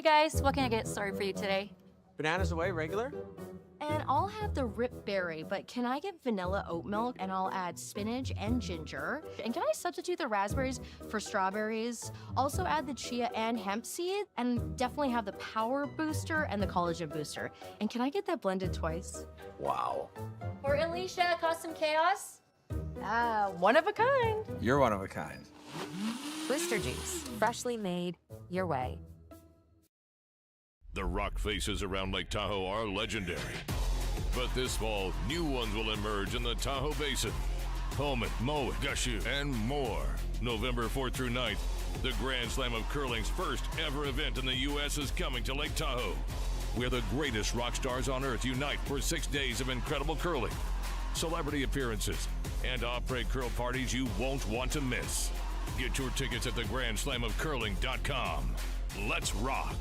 Hey guys, what can I get started for you today? Bananas away, regular? And I'll have the rip berry, but can I get vanilla oat milk and I'll add spinach and ginger? And can I substitute the raspberries for strawberries? Also add the chia and hemp seed and definitely have the power booster and the collagen booster. And can I get that blended twice? Wow. For Alicia, Custom Chaos? One of a kind. You're one of a kind. Booster juice, freshly made, your way. The rock faces around Lake Tahoe are legendary. But this fall, new ones will emerge in the Tahoe Basin. Pullman, Mowat, Gushu, and more. November 4th through 9th, the Grand Slam of Curling's first ever event in the U.S. is coming to Lake Tahoe, where the greatest rock stars on earth unite for 6 days of incredible curling, celebrity appearances, and après curl parties you won't want to miss. Get your tickets at thegrandslamofcurling.com. Let's rock.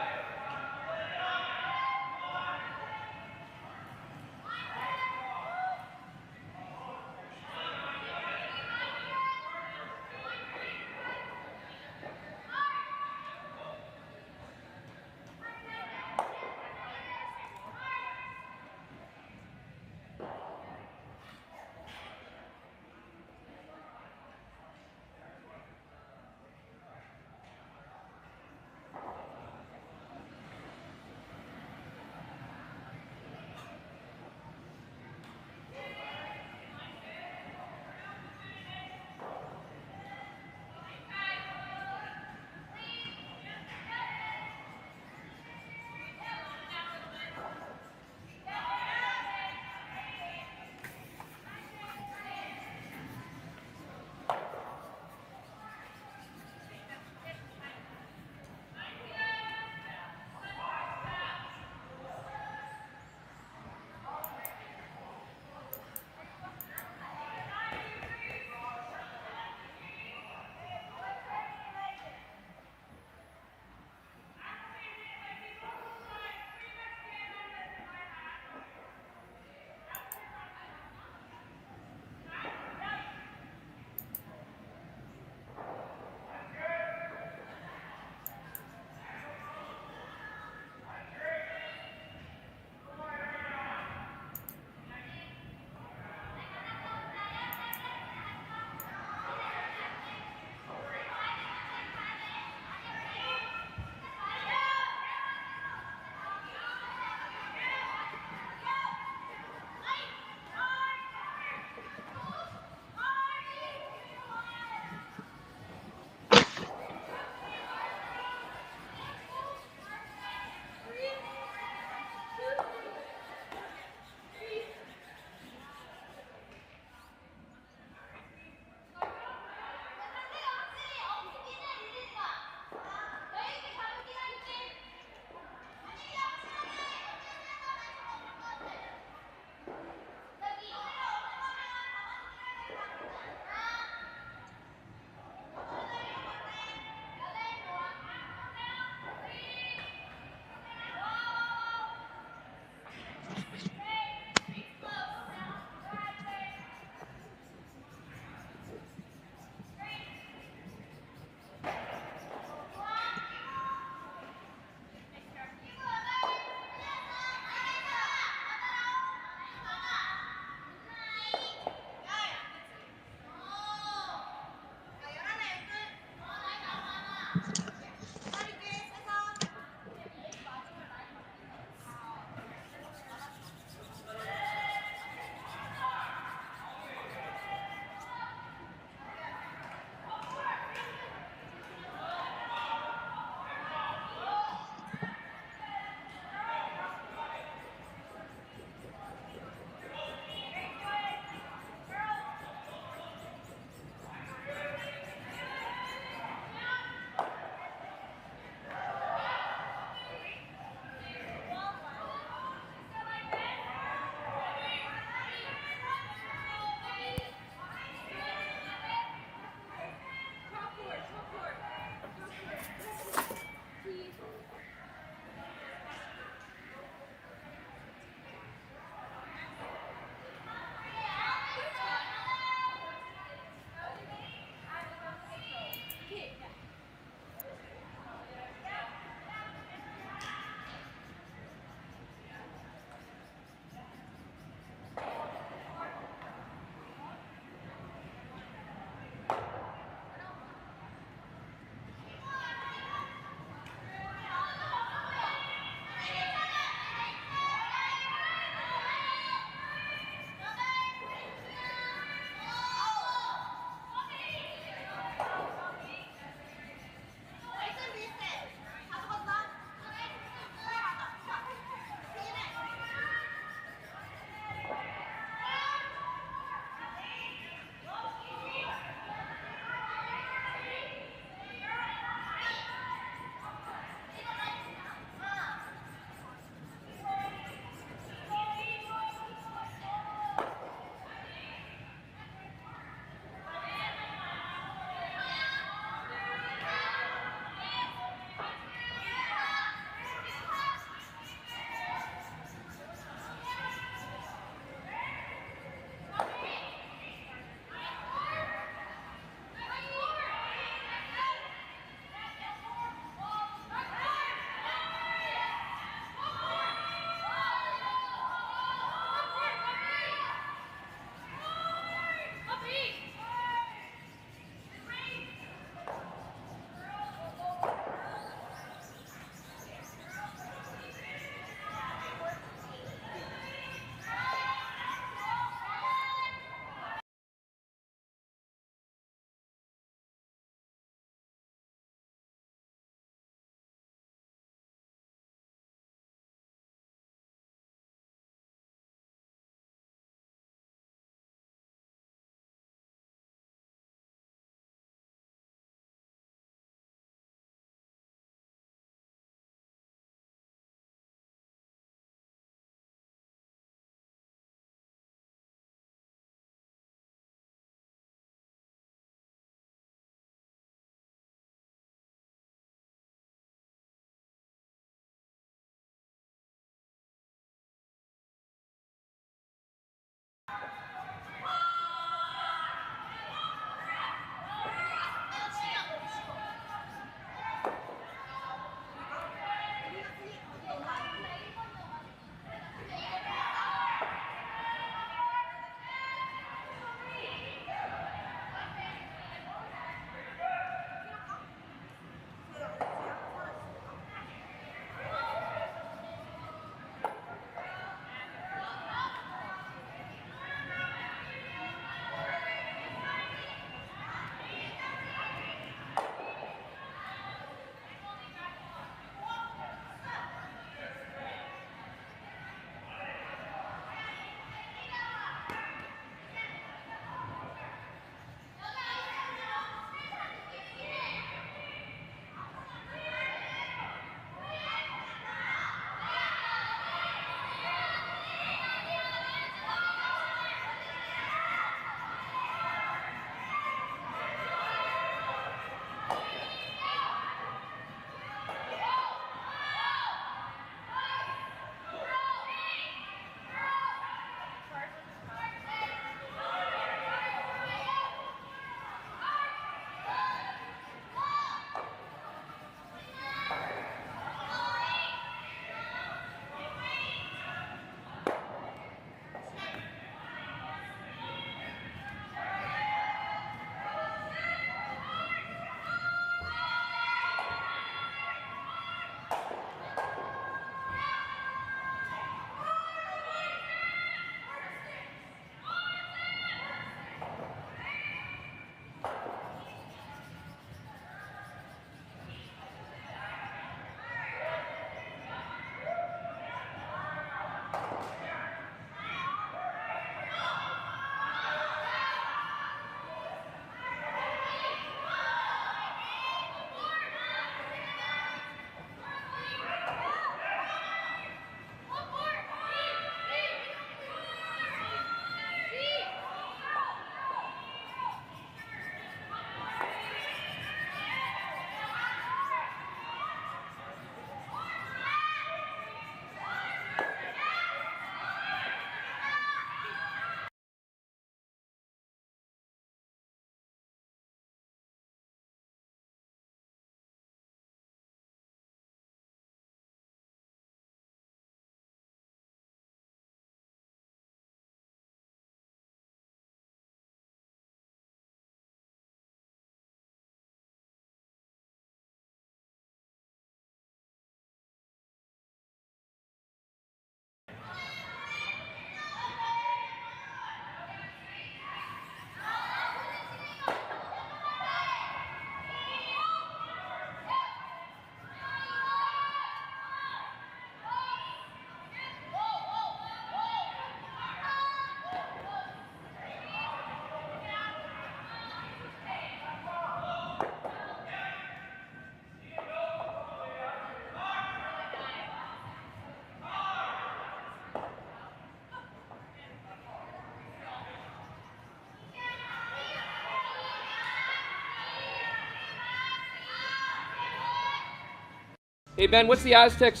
Hey, Ben, what's the Aztecs?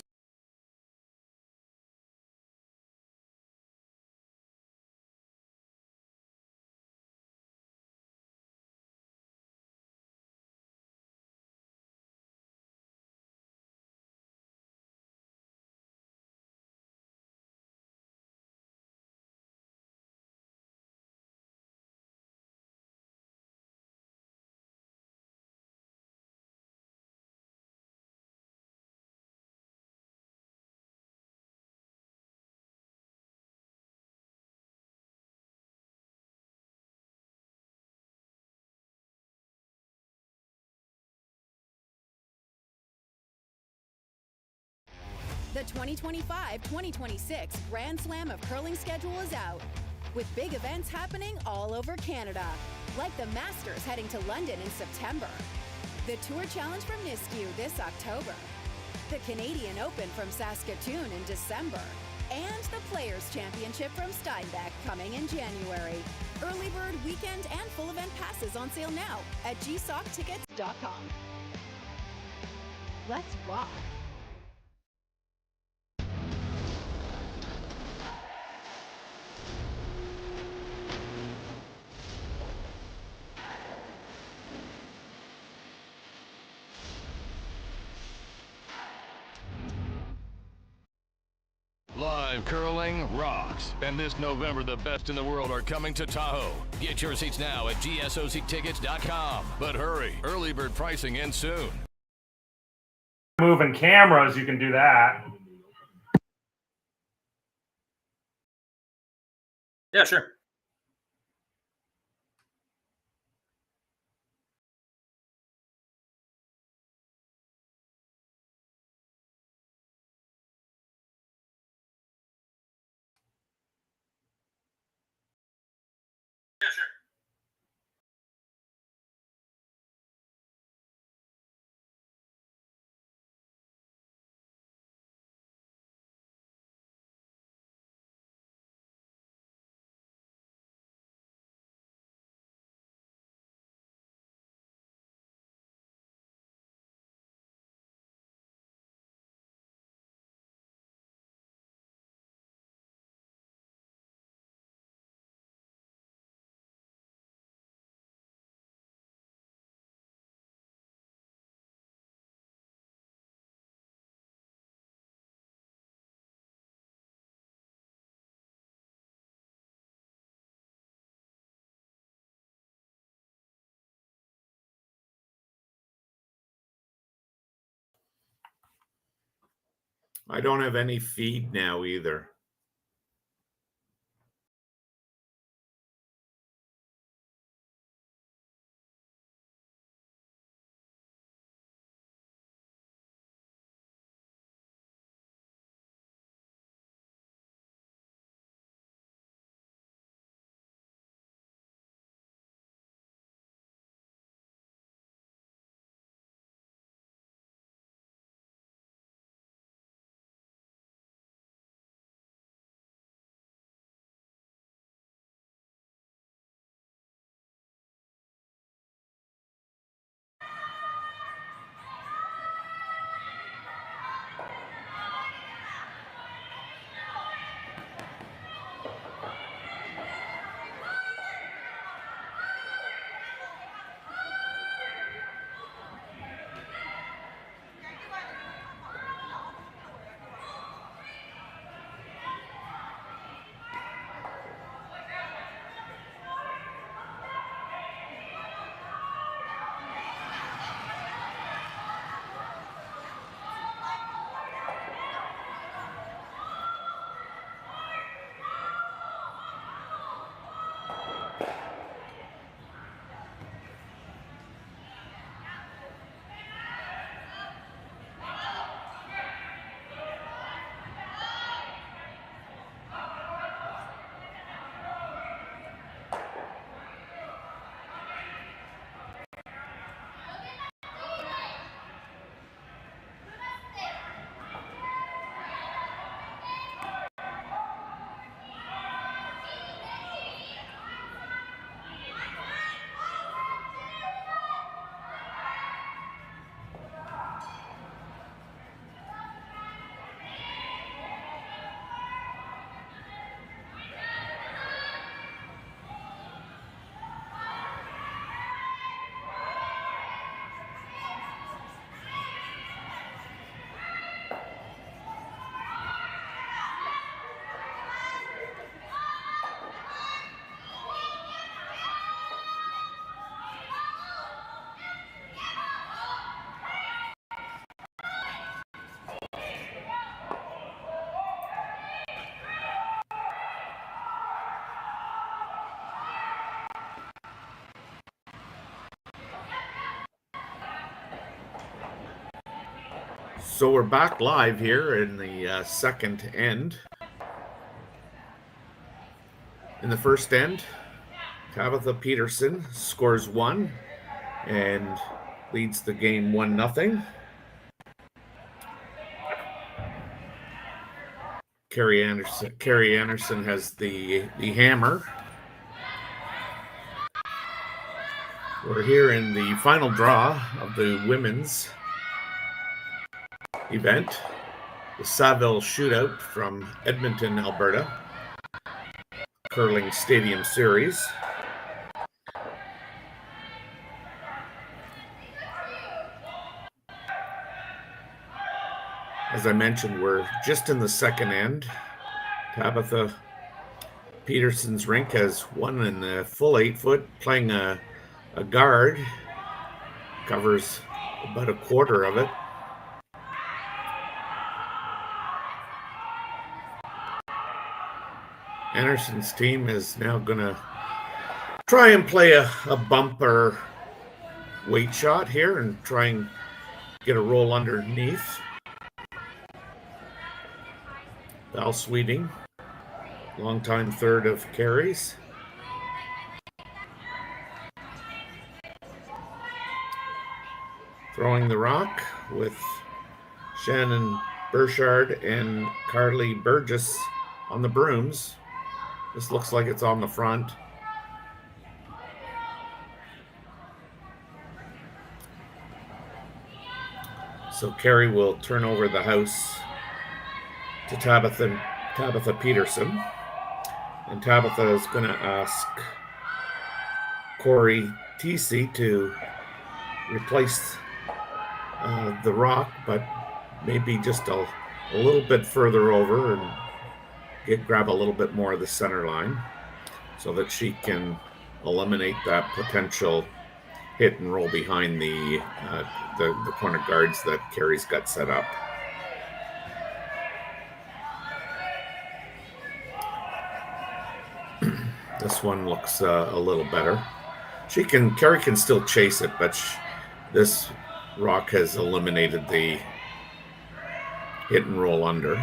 The 2025-2026 Grand Slam of Curling schedule is out, with big events happening all over Canada, like the Masters heading to London in September, the Tour Challenge from Nisku this October, the Canadian Open from Saskatoon in December, and the Players' Championship from Steinbeck coming in January. Early bird weekend and full event passes on sale now at gsoctickets.com. Let's rock! Live curling rocks. And this November, the best in the world are coming to Tahoe. Get your seats now at gsoctickets.com. But hurry, early bird pricing ends soon. Moving cameras, you can do that. Yeah, sure. Yeah, sure. I don't have any feed now either. So we're back live here in the second end. In the first end, Tabitha Peterson scores 1 and leads the game 1-0. Kerri Einarson has the hammer. We're here in the final draw of the women's event, the Saville Shootout from Edmonton, Alberta, curling stadium series. As I mentioned, we're just in the second end. Tabitha Peterson's rink has won in the full 8-foot, playing a guard, covers about a quarter of it. Anderson's team is now going to try and play a bumper weight shot here and try and get a roll underneath. Val Sweeting, longtime third of Kerri's. Throwing the rock with Shannon Burchard and Carly Burgess on the brooms. This looks like it's on the front. So Kerri will turn over the house to Tabitha Peterson. And Tabitha is going to ask Corey TC to replace the rock, but maybe just a little bit further over and grab a little bit more of the center line so that she can eliminate that potential hit and roll behind the corner guards that Kerri's got set up. This one looks a little better. Kerri can still chase it, but this rock has eliminated the hit and roll under.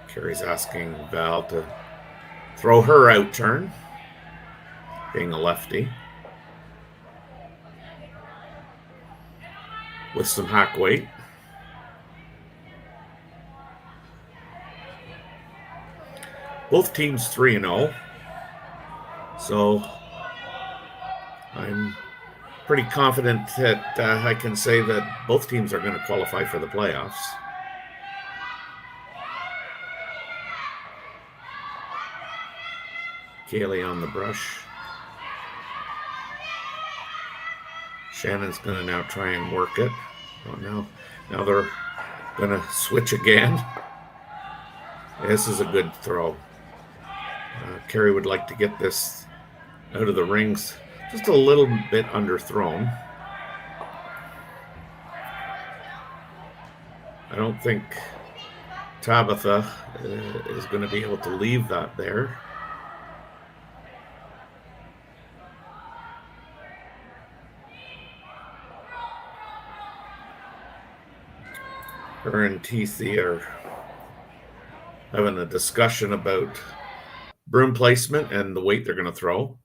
Kerri's asking Val to throw her out turn, being a lefty, with some hack weight. Both teams 3-0, so I'm pretty confident that I can say that both teams are going to qualify for the playoffs. Kaylee on the brush. Shannon's going to now try and work it. Oh, now they're going to switch again. This is a good throw. Kerri would like to get this out of the rings just a little bit underthrown. I don't think Tabitha is going to be able to leave that there. Her and TC are having a discussion about broom placement and the weight they're going to throw.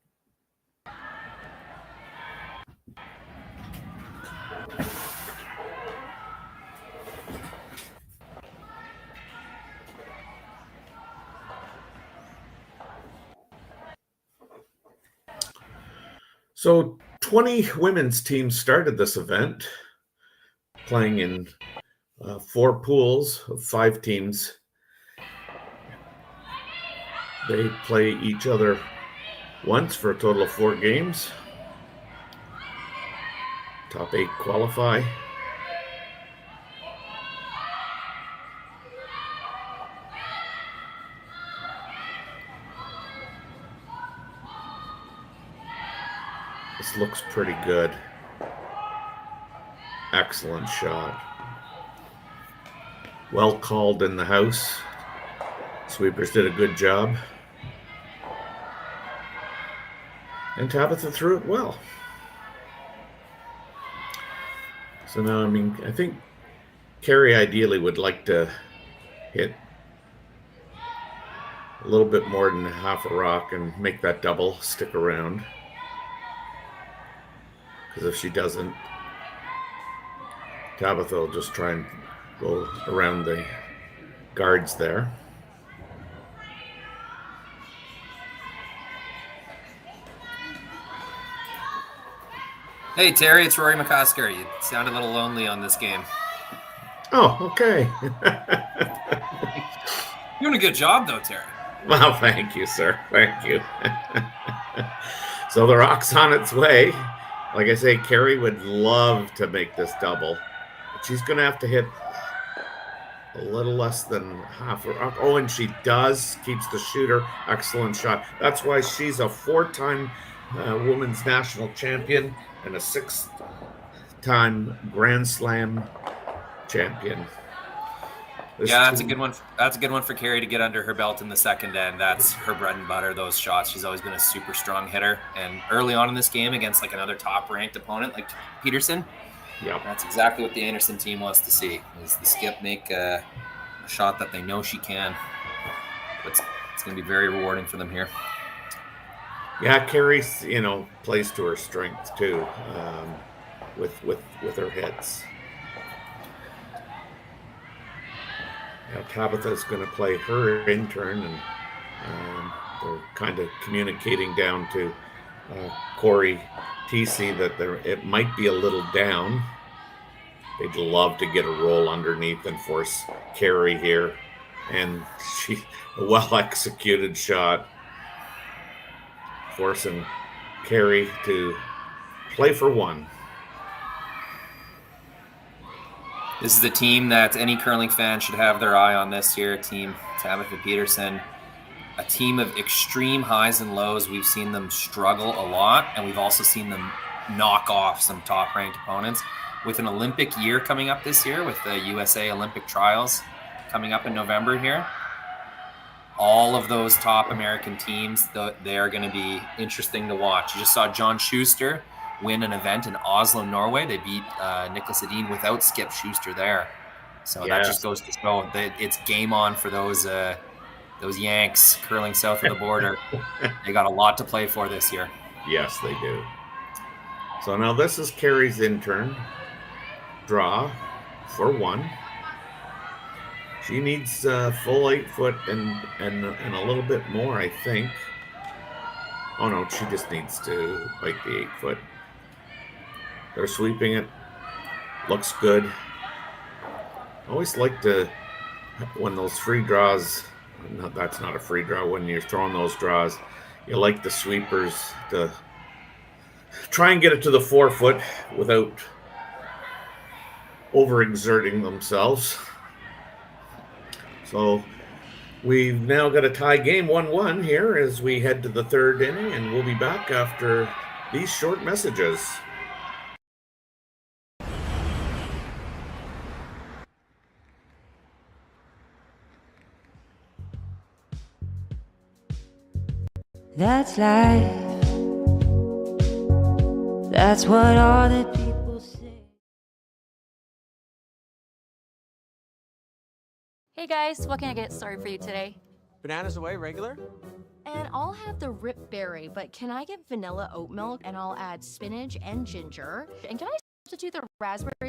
So 20 women's teams started this event, playing in 4 pools of 5 teams. They play each other once for a total of 4 games. Top 8 qualify. This looks pretty good. Excellent shot. Well called in the house. Sweepers did a good job. And Tabitha threw it well. So now, I mean, I think Kerri ideally would like to hit a little bit more than half a rock and make that double stick around. Because if she doesn't, Tabitha will just try and go around the guards there. Hey, Terry, it's Rory McCosker. You sound a little lonely on this game. Oh, okay. Doing a good job, though, Terry. Well, thank you, sir. Thank you. So the rock's on its way. Like I say, Kerri would love to make this double. But she's going to have to hit a little less than half a rock. Oh, and she does. Keeps the shooter. Excellent shot. That's why she's a 4-time women's national champion and a 6-time Grand Slam champion. That's a good one. That's a good one for Kerri to get under her belt in the second end. That's her bread and butter, those shots. She's always been a super strong hitter. And early on in this game against like another top-ranked opponent like Peterson, that's exactly what the Einarson team wants to see, is the skip make a shot that they know she can. But it's going to be very rewarding for them here. Yeah, Kerri's, plays to her strengths too, with her hits. Now Tabitha's going to play her in turn, and they're kind of communicating down to Corey TC that it might be a little down. They'd love to get a roll underneath and force Kerri here, and a well-executed shot, forcing Kerri to play for one. This is the team that any curling fan should have their eye on this year. Team Tabitha Peterson, a team of extreme highs and lows. We've seen them struggle a lot, and we've also seen them knock off some top-ranked opponents. With an Olympic year coming up this year, with the USA Olympic trials coming up in November here, all of those top American teams, they are going to be interesting to watch. You just saw John Schuster win an event in Oslo, Norway. They beat Nicholas Edin without Skip Schuster there. So that just goes to show that it's game on for those Yanks curling south of the border. They got a lot to play for this year. Yes, they do. So now this is Kerri's intern draw for one. She needs full 8 foot and a little bit more, I think. Oh no, she just needs to bite the 8 foot. They're sweeping it. Looks good. I always like to, when those free draws, no, that's not a free draw, when you're throwing those draws, you like the sweepers to try and get it to the 4 foot without overexerting themselves. So we've now got a tie game 1-1 here as we head to the third inning, and we'll be back after these short messages. That's life. That's what all the people say. Hey guys, what can I get started for you today? Bananas away, regular? And I'll have the rip berry, but can I get vanilla oat milk, and I'll add spinach and ginger? And can I substitute the raspberry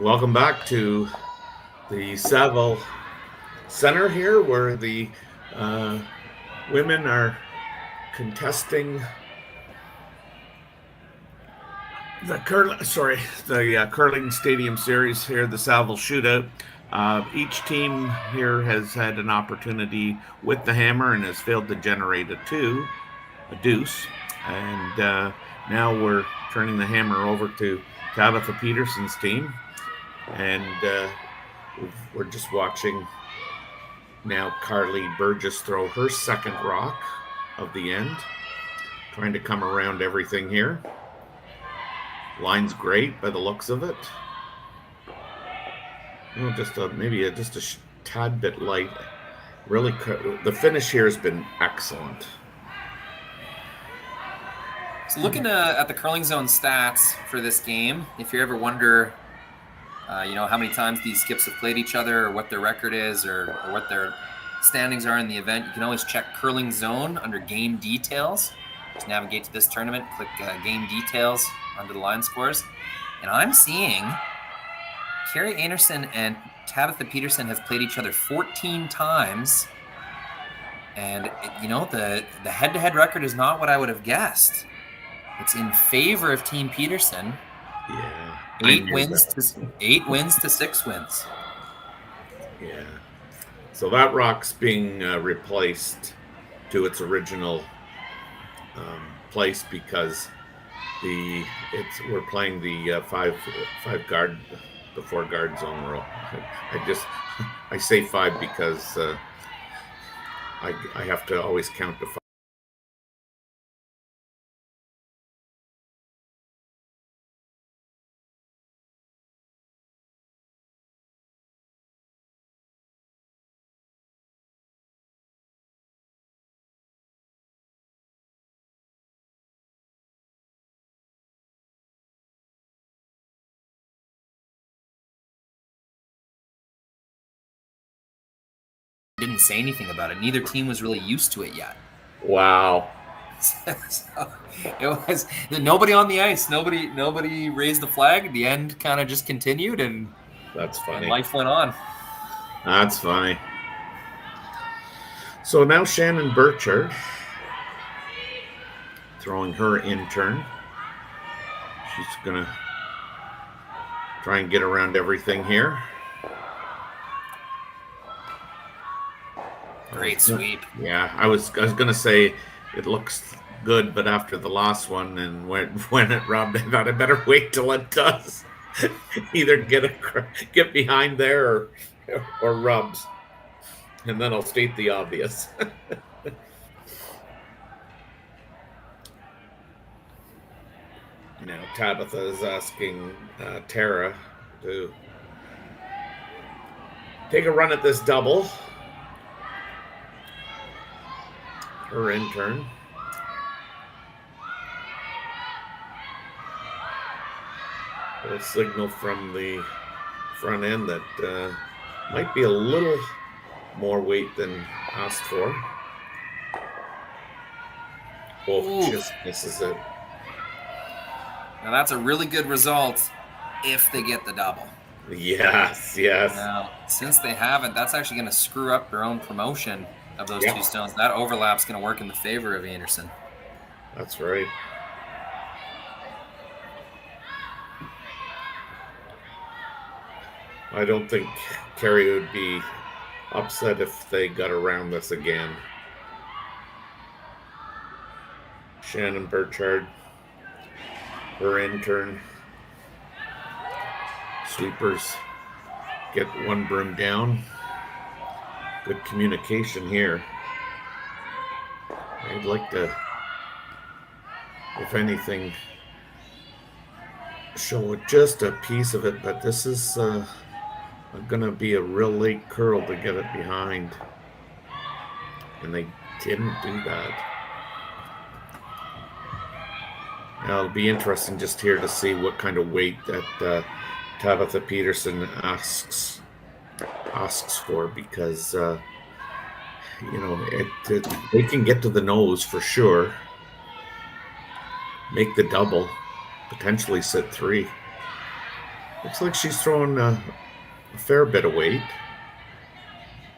Welcome back to the Saville Center here, where the women are contesting the curling stadium series here, the Saville Shootout. Each team here has had an opportunity with the hammer and has failed to generate a deuce. And now we're turning the hammer over to Tabitha Peterson's team. And we're just watching now Carly Burgess throw her second rock of the end, trying to come around everything here. Line's great by the looks of it. Just a tad bit light. Really, the finish here has been excellent. So looking at the curling zone stats for this game, if you ever wonder, how many times these skips have played each other, or what their record is, or what their standings are in the event, you can always check curling zone under game details. Just navigate to this tournament, click game details under the line scores, and I'm seeing Kerri Einarson and Tabitha Peterson have played each other 14 times, and the head-to-head record is not what I would have guessed. It's in favor of Team Peterson. Yeah. 8 wins to 6 wins. Yeah. So that rock's being replaced to its original place because we're playing the five guard, the 4 guard zone rule. I say 5 because I have to always count to 5. Didn't say anything about it. Neither team was really used to it yet. Wow. So it was nobody on the ice. Nobody raised the flag. The end kind of just continued, and that's funny. And life went on. That's funny. So now Shannon Burchard throwing her in turn. She's gonna try and get around everything here. Great sweep. Yeah, I was gonna say it looks good, but after the last one and when it rubbed, I thought I better wait till it does. Either get behind there or rubs, and then I'll state the obvious. Now Tabitha is asking Tara to take a run at this double. Her intern. A signal from the front end that might be a little more weight than asked for. Oh, just misses it. Now that's a really good result if they get the double. Yes. Now, since they haven't, that's actually going to screw up their own promotion of those two stones. That overlap's going to work in the favor of Einarson. That's right. I don't think Kerri would be upset if they got around this again. Shannon Burchard, her intern. Sweepers get one broom down. Good communication here. I'd like to, if anything, show just a piece of it, but this is going to be a real late curl to get it behind. And they didn't do that. Now, it'll be interesting just here to see what kind of weight that Tabitha Peterson asks for, because they can get to the nose for sure, make the double, potentially sit 3. Looks like she's throwing a fair bit of weight.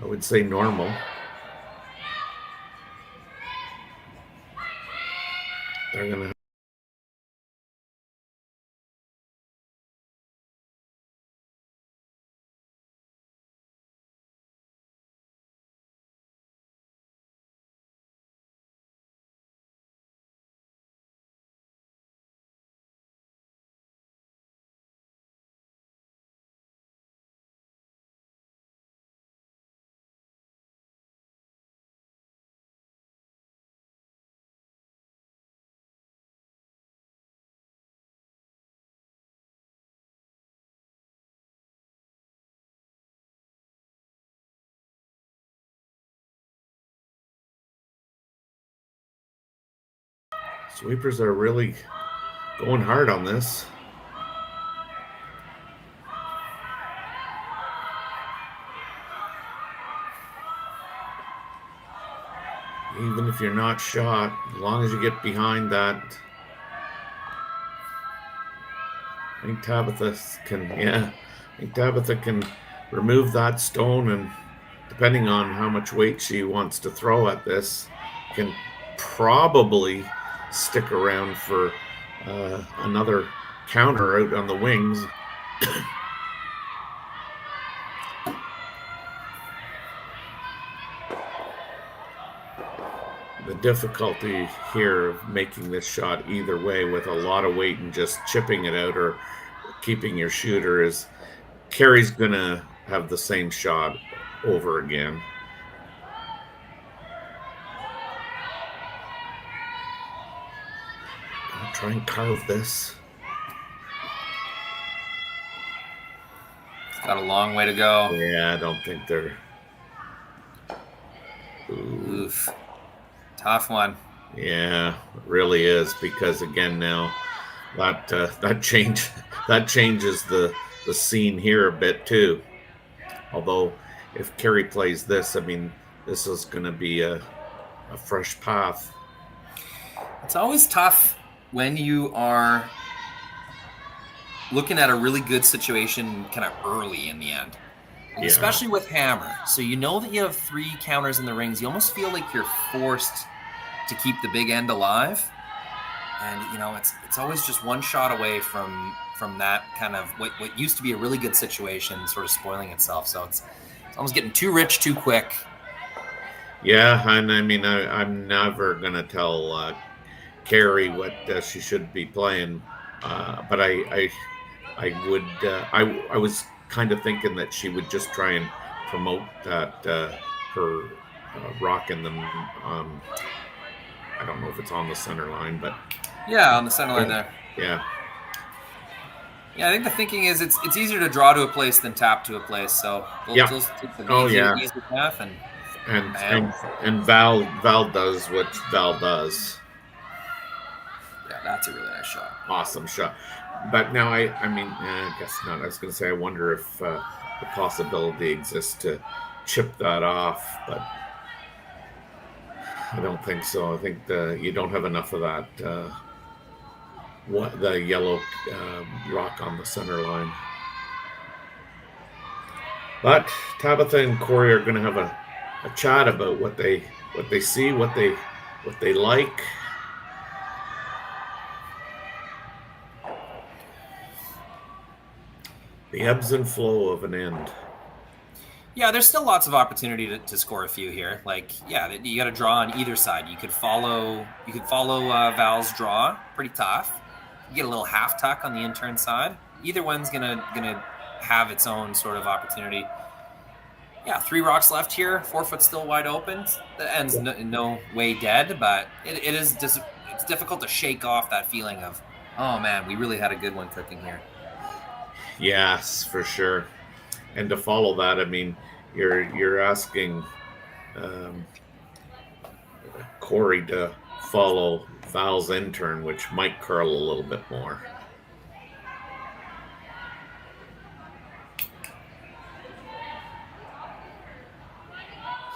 I would say normal. They're going to Sweepers are really going hard on this. Even if you're not shot, as long as you get behind that. I think Tabitha can remove that stone, and depending on how much weight she wants to throw at this, can probably stick around for another counter out on the wings. The difficulty here of making this shot either way with a lot of weight and just chipping it out or keeping your shooter is Kerri's gonna have the same shot over again. I'll try and carve this. Got a long way to go. Yeah, I don't think they're... Oof. Tough one. Yeah, it really is, because again now that changes the scene here a bit too. Although if Kerri plays this, I mean, this is going to be a fresh path. It's always tough when you are looking at a really good situation kind of early in the end. Yeah. Especially with hammer. So you know that you have 3 counters in the rings. You almost feel like you're forced to keep the big end alive. And, you know, it's always just one shot away from that kind of what used to be a really good situation sort of spoiling itself. So it's almost getting too rich too quick. Yeah, and I mean, I'm never going to tell Kerri what she should be playing. But I was kind of thinking that she would just try and promote that her rock in them. I don't know if it's on the center line, but yeah, on the center line there. Yeah. Yeah, I think the thinking is it's easier to draw to a place than tap to a place. So we'll just take the easy path and Val does what Val does. Yeah, that's a really nice shot. Awesome shot. But now I guess not. I was going to say I wonder if the possibility exists to chip that off, but I don't think so. I think you don't have enough of that. The yellow rock on the center line. But Tabitha and Corey are going to have a chat about what they see, what they like. The ebbs and flow of an end. Yeah, there's still lots of opportunity to score a few here. Like, yeah, you got to draw on either side. You could follow Val's draw, pretty tough. You get a little half tuck on the in-turn side. Either one's gonna have its own sort of opportunity. Yeah, 3 rocks left here. 4 foot still wide open. The end's no way dead, but it's difficult to shake off that feeling of, oh man, we really had a good one cooking here. Yes, for sure. And to follow that, I mean, you're asking Corey to follow Val's in-turn, which might curl a little bit more.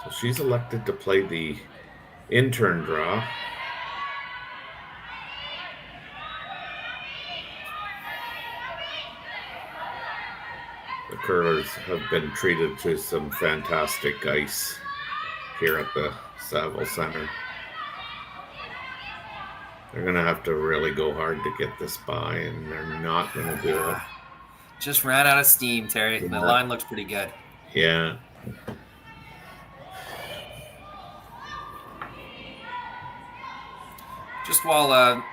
So she's elected to play the in-turn draw. the curlers have been treated to some fantastic ice here at the Saville Center. They're going to have to really go hard to get this by, and they're not going to do it. Just ran out of steam, Terry. Yeah. The line looks pretty good. Yeah. Just while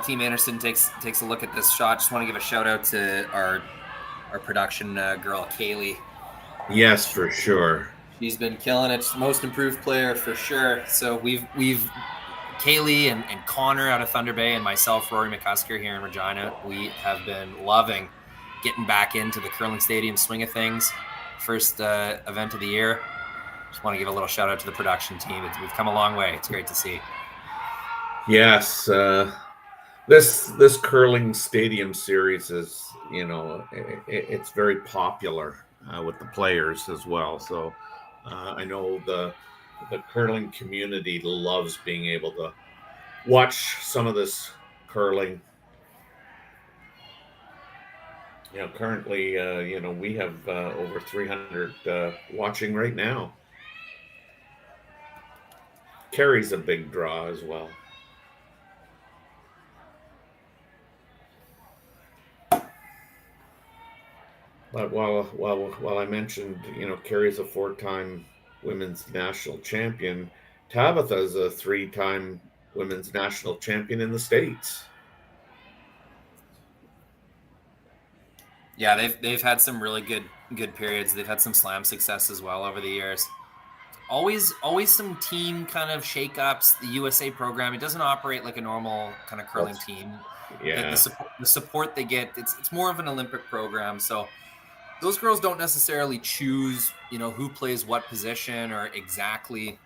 Team Anderson takes a look at this shot, just want to give a shout out to our production girl, Kaylee. Yes, for sure. She's been killing it. She's the most improved player for sure. So we've Kaylee and Connor out of Thunder Bay and myself, Rory McCusker here in Regina, we have been loving getting back into the curling stadium swing of things. First event of the year. Just want to give a little shout out to the production team. We've come a long way. It's great to see. Yes, this curling stadium series is, it's very popular with the players as well. So I know the curling community loves being able to watch some of this curling. Currently, we have over 300 watching right now. Kerri's a big draw as well. But while I mentioned, Kerri's a 4-time women's national champion, Tabitha is a 3-time women's national champion in the States. Yeah, they've had some really good periods. They've had some slam success as well over the years. Always some team kind of shakeups. The USA program, it doesn't operate like a normal kind of curling team. Yeah. The support they get, it's more of an Olympic program. So those girls don't necessarily choose, who plays what position or exactly,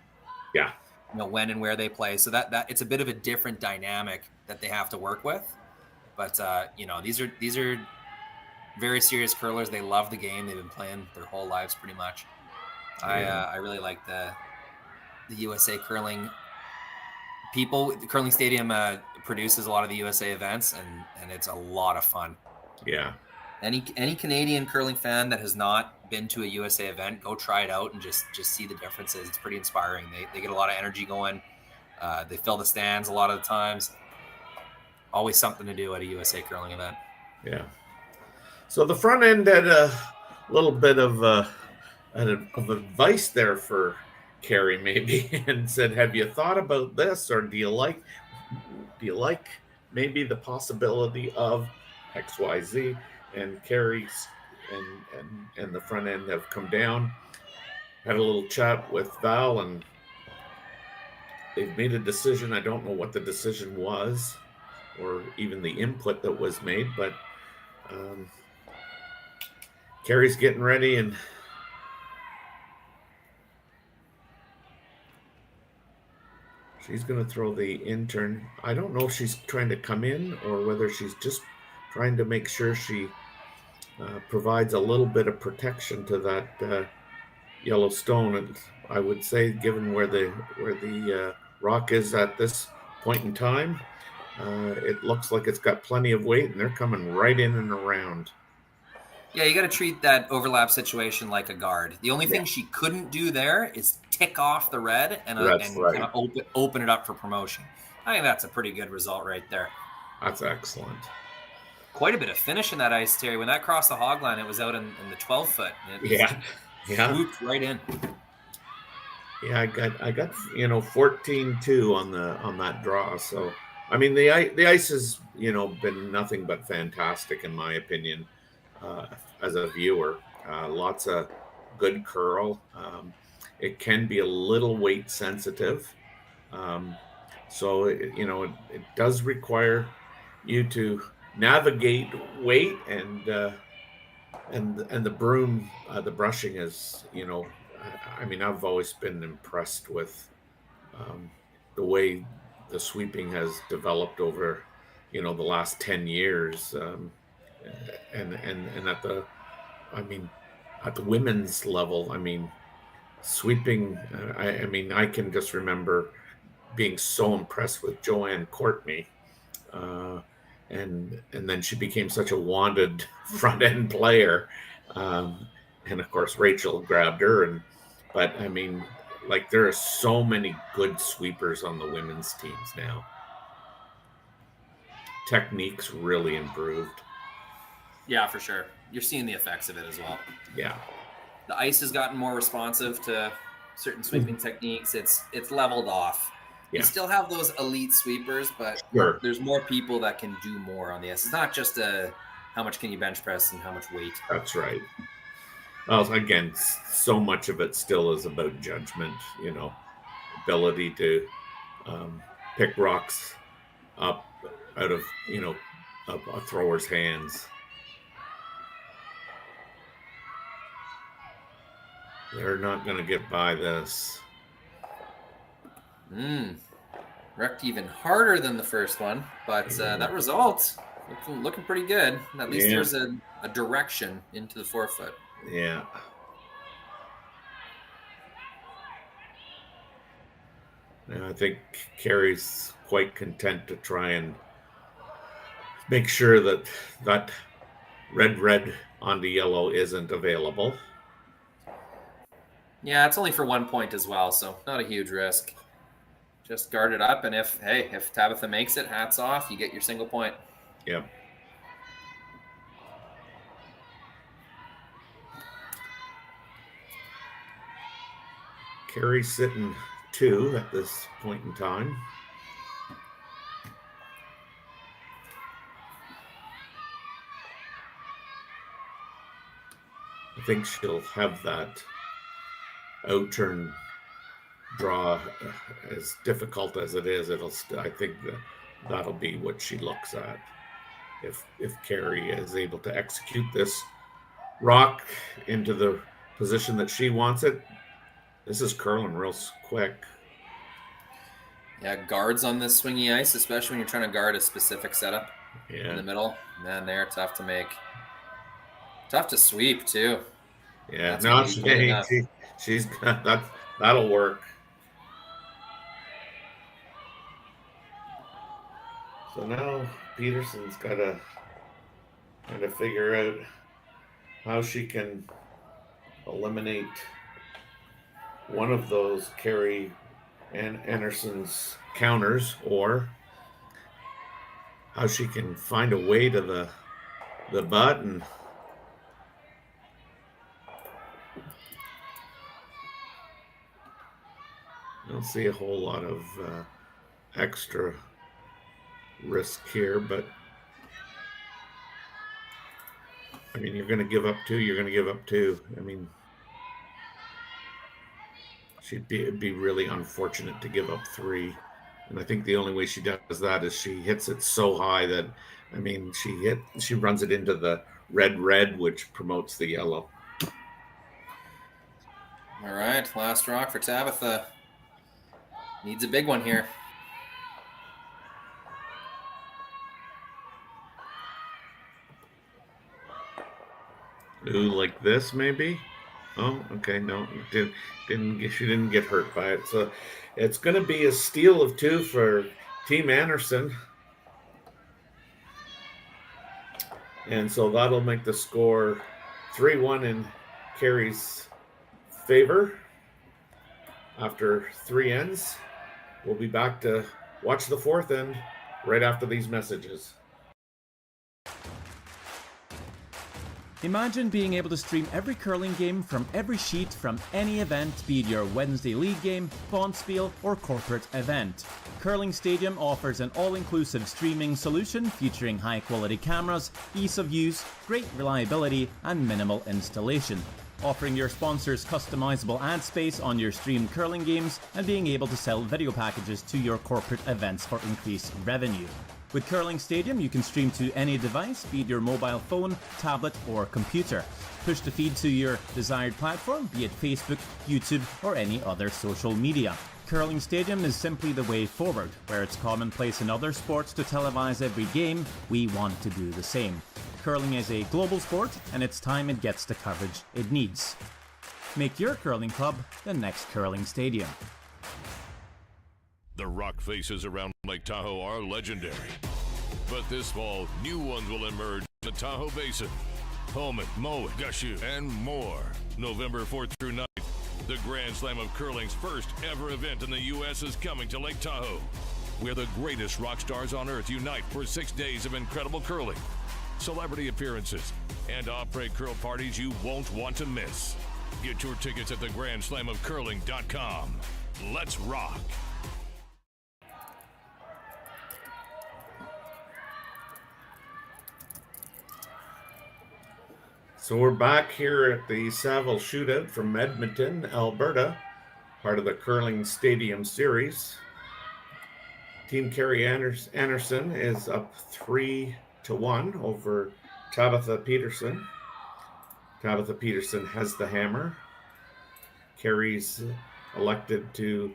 when and where they play. So that it's a bit of a different dynamic that they have to work with. But these are very serious curlers. They love the game. They've been playing their whole lives pretty much. Yeah. I really like the USA curling people. The curling stadium produces a lot of the USA events, and it's a lot of fun. Yeah. Any Canadian curling fan that has not been to a USA event, go try it out and just see the differences. It's pretty inspiring. They get a lot of energy going. They fill the stands a lot of the times. Always something to do at a USA curling event. Yeah. So the front end had a little bit of advice there for Kerri, maybe, and said, "Have you thought about this, or do you like maybe the possibility of XYZ?" And Kerri's and the front end have come down, had a little chat with Val, and they've made a decision. I don't know what the decision was, or even the input that was made, but Kerri's getting ready, and she's going to throw the intern. I don't know if she's trying to come in or whether she's just trying to make sure she provides a little bit of protection to that yellow stone. And I would say, given where the rock is at this point in time, it looks like it's got plenty of weight, and they're coming right in and around. Yeah, you got to treat that overlap situation like a guard. The only thing she couldn't do there is tick off the red and kind of open it up for promotion. I think that's a pretty good result right there. That's excellent. Quite a bit of finish in that ice, Terry. When that crossed the hog line, it was out in the 12 foot. Yeah. Swooped right in. Yeah, I got 14-2 on that draw. So I mean, the ice has been nothing but fantastic in my opinion. As a viewer, lots of good curl. It can be a little weight sensitive, so it does require you to navigate weight and the broom. The brushing is, I mean, I've always been impressed with the way the sweeping has developed over the last 10 years. And at the women's level, I mean, sweeping. I can just remember being so impressed with Joanne Courtney, and then she became such a wanted front end player. And of course, Rachel grabbed her. But I mean, like, there are so many good sweepers on the women's teams now. Technique's really improved. Yeah, for sure. You're seeing the effects of it as well. Yeah. The ice has gotten more responsive to certain sweeping techniques. It's leveled off. Yeah. You still have those elite sweepers, but Sure. there's more people that can do more on the ice. It's not just how much can you bench press and how much weight. That's right. Well, again, so much of it still is about judgment, ability to pick rocks up out of, a thrower's hands. They're not going to get by this. Wrecked even harder than the first one, but that result looking pretty good. At least there's a direction into the forefoot. Yeah. And I think Kerri's quite content to try and make sure that red onto yellow isn't available. Yeah, it's only for 1 point as well, so not a huge risk. Just guard it up, and if Tabitha makes it, hats off, you get your single point. Yep. Kerri's sitting 2 at this point in time. I think she'll have that out-turn draw, as difficult as it is. I think that'll be what she looks at. If Kerri is able to execute this rock into the position that she wants it, this is curling real quick. Yeah, guards on this swingy ice, especially when you're trying to guard a specific setup in the middle. Man, they're tough to make. Tough to sweep, too. Yeah, no, she's that'll work. So now Peterson's got to kind of figure out how she can eliminate one of those Kerri Einarson's counters, or how she can find a way to the butt. And I don't see a whole lot of extra risk here, but I mean, you're going to give up 2. You're going to give up 2. I mean, it'd be really unfortunate to give up 3. And I think the only way she does that is she hits it so high that, I mean, she runs it into the red, which promotes the yellow. All right, last rock for Tabitha. Needs a big one here. Ooh, like this maybe? Oh, okay, no, she didn't get hurt by it. So it's going to be a steal of 2 for Team Einarson. And so that'll make the score 3-1 in Kerri's favor after 3 ends. We'll be back to watch the 4th end right after these messages. Imagine being able to stream every curling game from every sheet from any event, be it your Wednesday league game, bonspiel, or corporate event. Curling Stadium offers an all-inclusive streaming solution featuring high-quality cameras, ease of use, great reliability, and minimal installation. Offering your sponsors customizable ad space on your streamed curling games and being able to sell video packages to your corporate events for increased revenue. With Curling Stadium, you can stream to any device, be it your mobile phone, tablet, or computer. Push the feed to your desired platform, be it Facebook, YouTube, or any other social media. Curling Stadium is simply the way forward. Where it's commonplace in other sports to televise every game, we want to do the same. Curling is a global sport, and it's time it gets the coverage it needs. Make your curling club the next Curling Stadium. The rock faces around Lake Tahoe are legendary. But this fall, new ones will emerge in the Tahoe Basin. Pullman, Moe, Gushu, and more. November 4th through 9th, the Grand Slam of Curling's first ever event in the U.S. is coming to Lake Tahoe, where the greatest rock stars on earth unite for 6 days of incredible curling, celebrity appearances, and après curl parties you won't want to miss. Get your tickets at thegrandslamofcurling.com. Let's rock. So we're back here at the Saville Shootout from Edmonton, Alberta, part of the Curling Stadium Series. Team Kerri Einarson is up 3-1 over Tabitha Peterson. Tabitha Peterson has the hammer. Kerri's elected to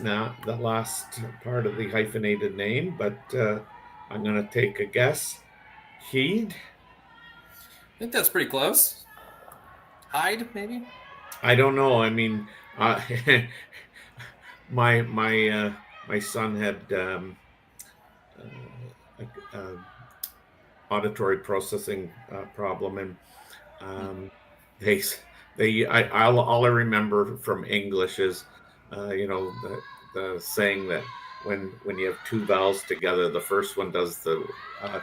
now the last part of the hyphenated name, but I'm going to take a guess. Heed? I think that's pretty close. Hyde, maybe? I don't know. I mean, my son had auditory processing problem, and all I remember from English is the saying that when you have two vowels together, the first one does the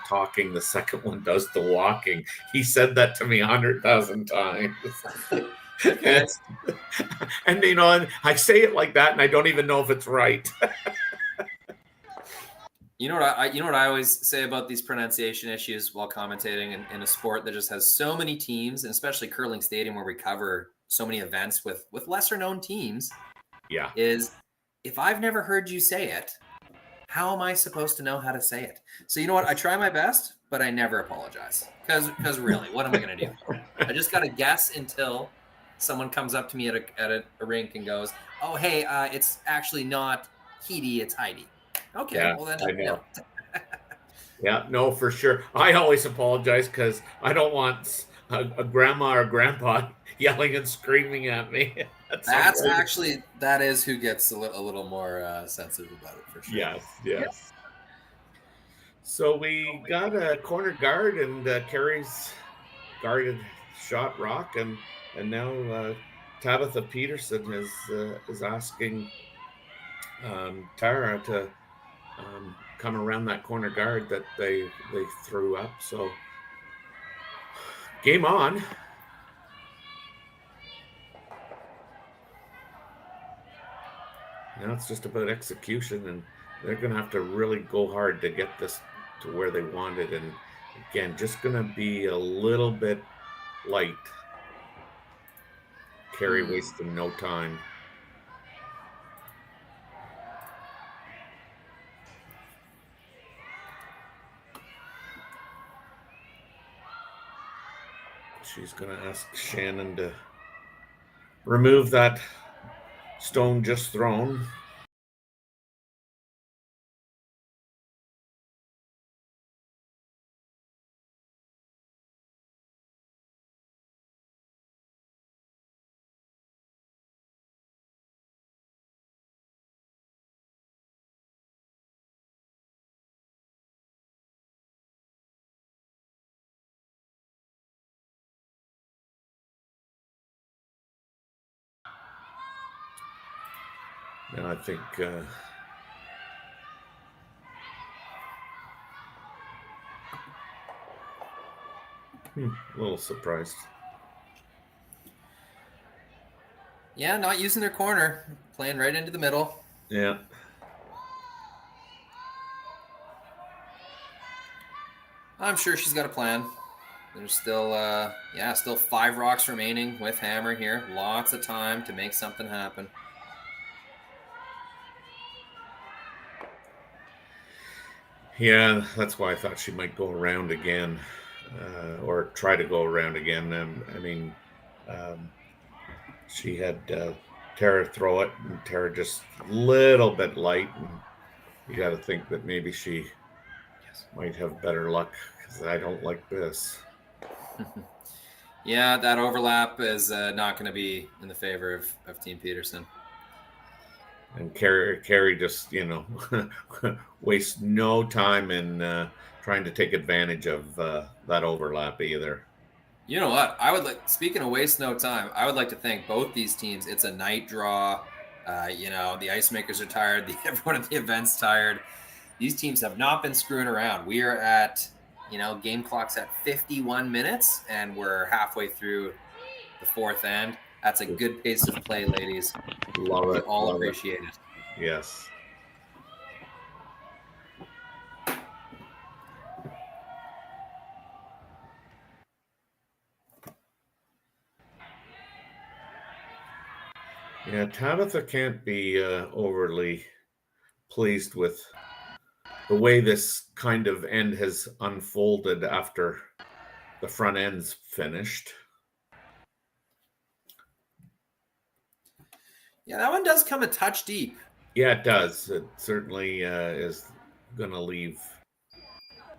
talking, the second one does the walking. He said that to me 100,000 times. and and I say it like that, and I don't even know if it's right. You know what I always say about these pronunciation issues while commentating in a sport that just has so many teams, and especially Curling Stadium, where we cover so many events with lesser known teams. Yeah. Is if I've never heard you say it, how am I supposed to know how to say it? So you know what? I try my best, but I never apologize. Because really, what am I going to do? I just got to guess until someone comes up to me at a rink and goes, "Oh, hey, it's actually not Heidi, it's Heidi." Okay, yeah, well then I know. Yeah, no, for sure. I always apologize because I don't want a grandma or grandpa yelling and screaming at me. That is who gets a little more sensitive about it, for sure. Yes. Yep. So we got a corner guard, and Kerri's guarded shot rock, and now Tabitha Peterson is asking Tara to come around that corner guard that they threw up. So game on. Now it's just about execution, and they're going to have to really go hard to get this to where they want it. And again, just going to be a little bit light. Kerri wasting no time. She's going to ask Shannon to remove that stone just thrown. And I think a little surprised. Yeah, not using their corner, playing right into the middle. Yeah. I'm sure she's got a plan. There's still, still 5 rocks remaining with hammer here. Lots of time to make something happen. Yeah, that's why I thought she might go around again, or try to go around again. I mean, she had Tara throw it, and Tara just a little bit light, and you got to think that maybe she might have better luck, because I don't like this. Yeah, that overlap is not going to be in the favor of Team Peterson. And Kerri just, wastes no time in trying to take advantage of that overlap either. You know what? Speaking of waste no time, I would like to thank both these teams. It's a night draw. The ice makers are tired. Everyone at the event's tired. These teams have not been screwing around. We are at, game clock's at 51 minutes, and we're halfway through the 4th end. That's a good pace of play, ladies. Love it. We all love appreciate it. Yes. Yeah, Tabitha can't be overly pleased with the way this kind of end has unfolded after the front end's finished. Yeah, that one does come a touch deep. Yeah, it does. It certainly is going to leave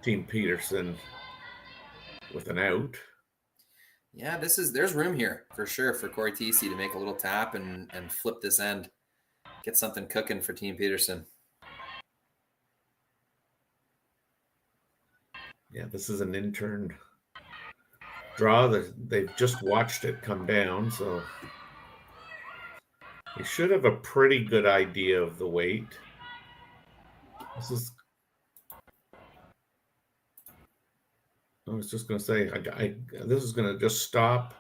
Team Peterson with an out. Yeah, there's room here for sure for Corey Teesey to make a little tap and flip this end. Get something cooking for Team Peterson. Yeah, this is an intern draw. They've just watched it come down, so they should have a pretty good idea of the weight. I was just going to say, this is going to just stop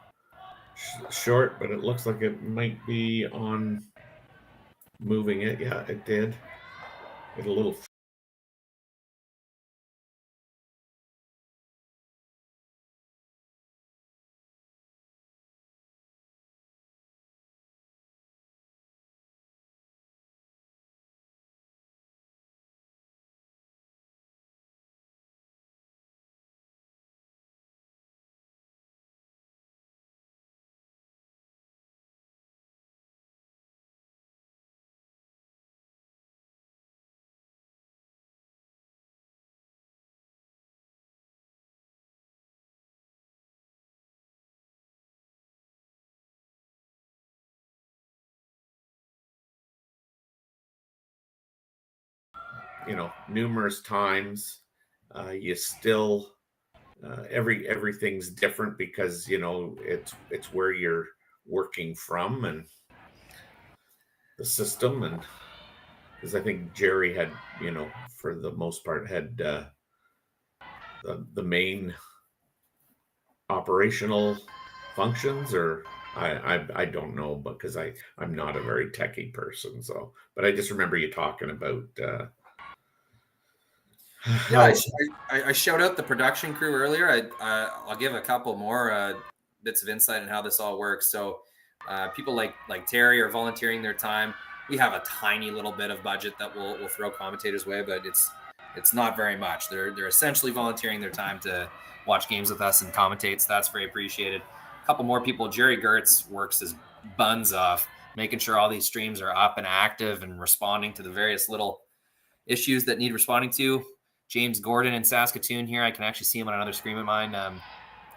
short, but it looks like it might be on moving it. Yeah, it did. It a little. Numerous times. You still everything's different because it's where you're working from and the system, and because I think Jerry had for the most part had the main operational functions, or I don't know, because I'm not a very techie person, but I just remember you talking about Yeah, I shout out the production crew earlier. I'll give a couple more bits of insight on how this all works. So people like Terry are volunteering their time. We have a tiny little bit of budget that we'll throw commentators' way, but it's not very much. They're essentially volunteering their time to watch games with us and commentate. So that's very appreciated. A couple more people. Jerry Gertz works his buns off, making sure all these streams are up and active and responding to the various little issues that need responding to. James Gordon in Saskatoon here. I can actually see him on another screen of mine,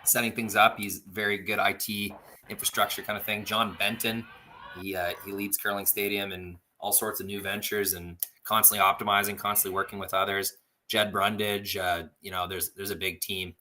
setting things up. He's very good IT infrastructure kind of thing. John Benton, he leads Curling Stadium and all sorts of new ventures and constantly optimizing, constantly working with others. Jed Brundage, there's a big team.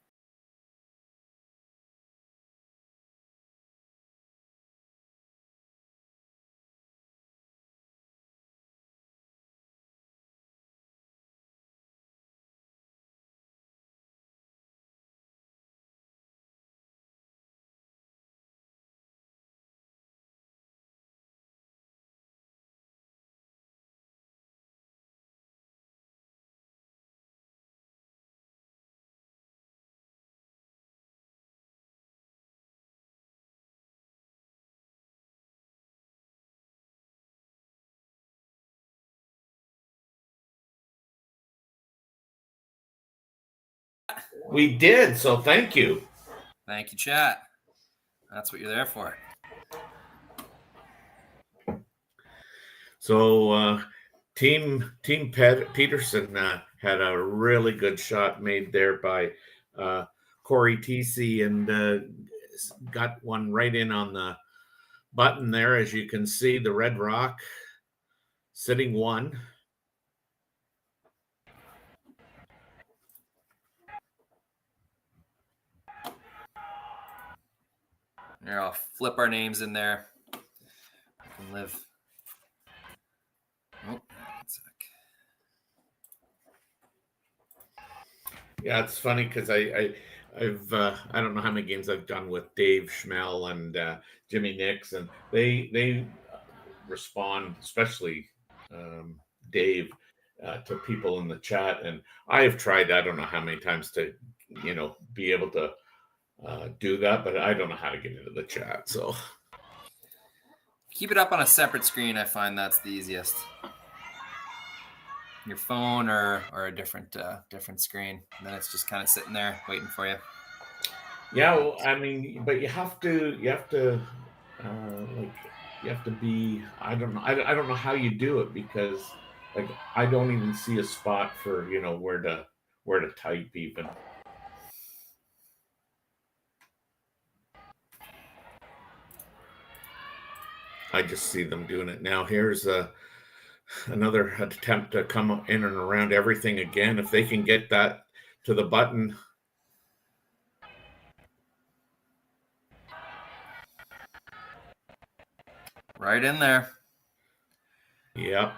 We did, so thank you. Thank you, chat. That's what you're there for. So Team Peterson had a really good shot made there by Corey TC and got one right in on the button there. As you can see, the red rock sitting one. Here, I'll flip our names in there. I can live. Oh, one sec. Yeah, it's funny because I've I don't know how many games I've done with Dave Schmel and Jimmy Nix, and they respond, especially Dave, to people in the chat, and I've tried I don't know how many times to be able to do that, but I don't know how to get into the chat. So keep it up on a separate screen. I find that's the easiest. Your phone or a different screen, and then it's just kind of sitting there waiting for you. Yeah, well, I mean, but you have to be. I don't know. I don't know how you do it because I don't even see a spot for where to type even. I just see them doing it now. Here's another attempt to come in and around everything again. If they can get that to the button. Right in there. Yep.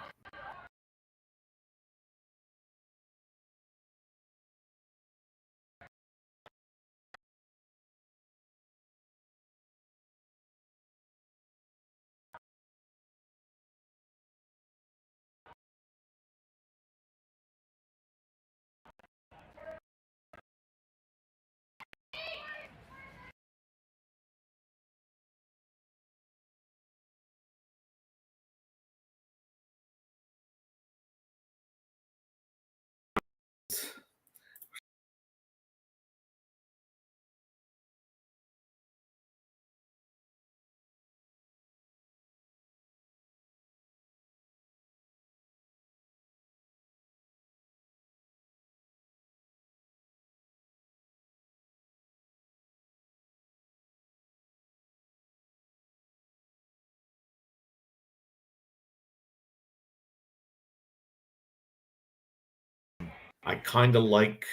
I kind of like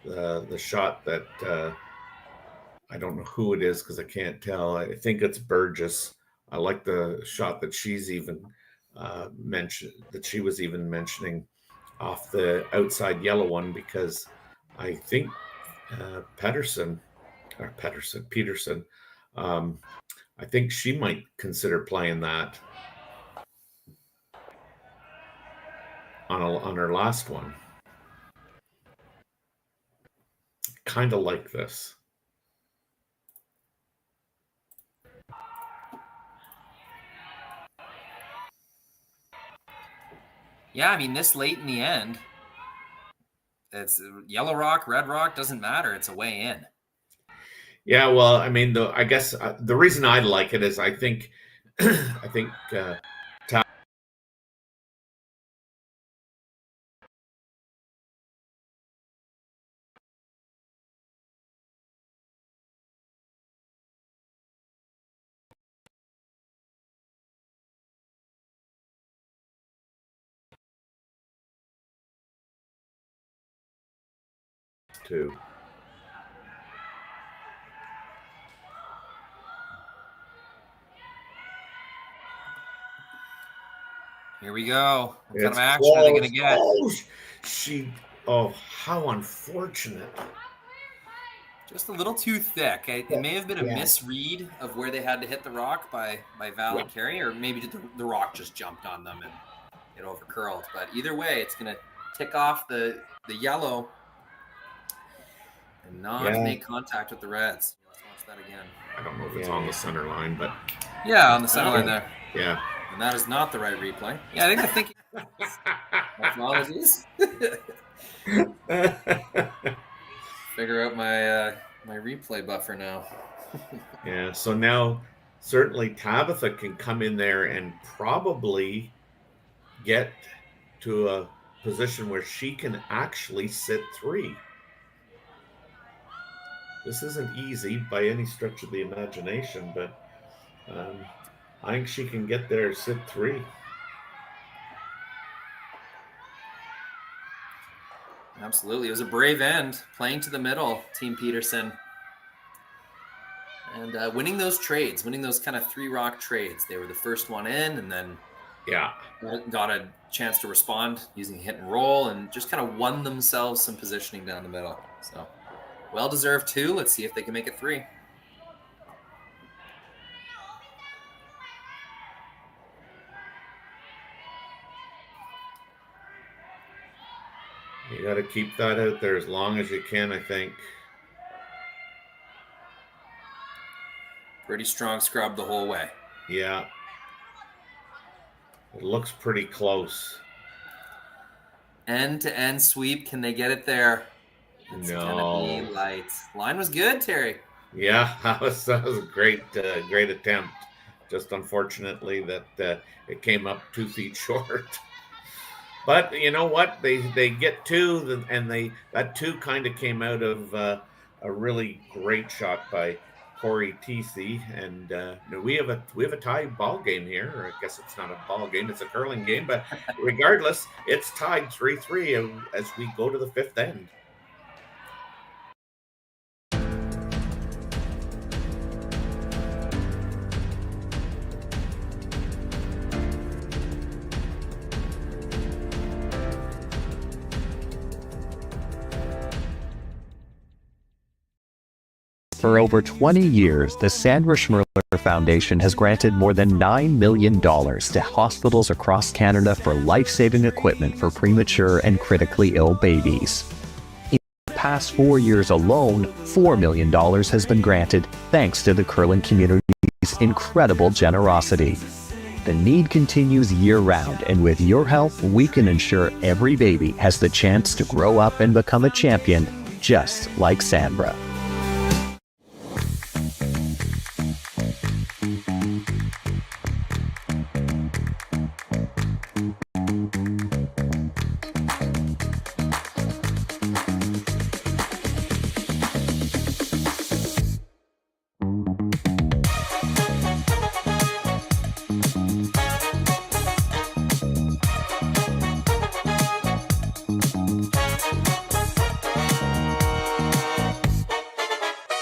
the shot that I don't know who it is because I can't tell. I think it's Burgess. I like the shot that she's even mentioned, that she was even mentioning off the outside yellow one, because I think Peterson, I think she might consider playing that on her last one. Kind of like this. Yeah, I mean, this late in the end, it's yellow rock, red rock, doesn't matter. It's a way in. Yeah, well, I mean, I guess the reason I like it is I think too. Here we go. What kind It's of action are they going to get? How unfortunate. Just a little too thick. It may have been a misread of where they had to hit the rock by Val and Kerri, or maybe the rock just jumped on them and it over curled. But either way, it's going to tick off the yellow and not make contact with the reds. Let's watch that again. I don't know if it's on the center line, but yeah, on the center line there. Yeah. And that is not the right replay. Yeah, I think they're thinking apologies. figure out my my replay buffer now. Yeah, so now certainly Tabitha can come in there and probably get to a position where she can actually sit 3. This isn't easy by any stretch of the imagination, but I think she can get there, sit 3. Absolutely. It was a brave end, playing to the middle, Team Peterson. And winning those trades, winning those kind of 3 rock trades. They were the first one in, and then got a chance to respond using hit and roll, and just kind of won themselves some positioning down the middle. So well-deserved 2. Let's see if they can make it 3. You got to keep that out there as long as you can, I think. Pretty strong scrub the whole way. Yeah. It looks pretty close. End-to-end sweep. Can they get it there? It's gonna be light. Line was good, Terry. Yeah, that was a great attempt. Just unfortunately that it came up 2 feet short. But you know what? They get 2, and that 2 kind of came out of a really great shot by Corey Teesey, and we have a tie ball game here. Or I guess it's not a ball game; it's a curling game. But regardless, it's tied 3-3 as we go to the 5th end. For over 20 years, the Sandra Schmirler Foundation has granted more than $9 million to hospitals across Canada for life-saving equipment for premature and critically ill babies. In the past 4 years alone, $4 million has been granted thanks to the curling community's incredible generosity. The need continues year-round, and with your help, we can ensure every baby has the chance to grow up and become a champion, just like Sandra.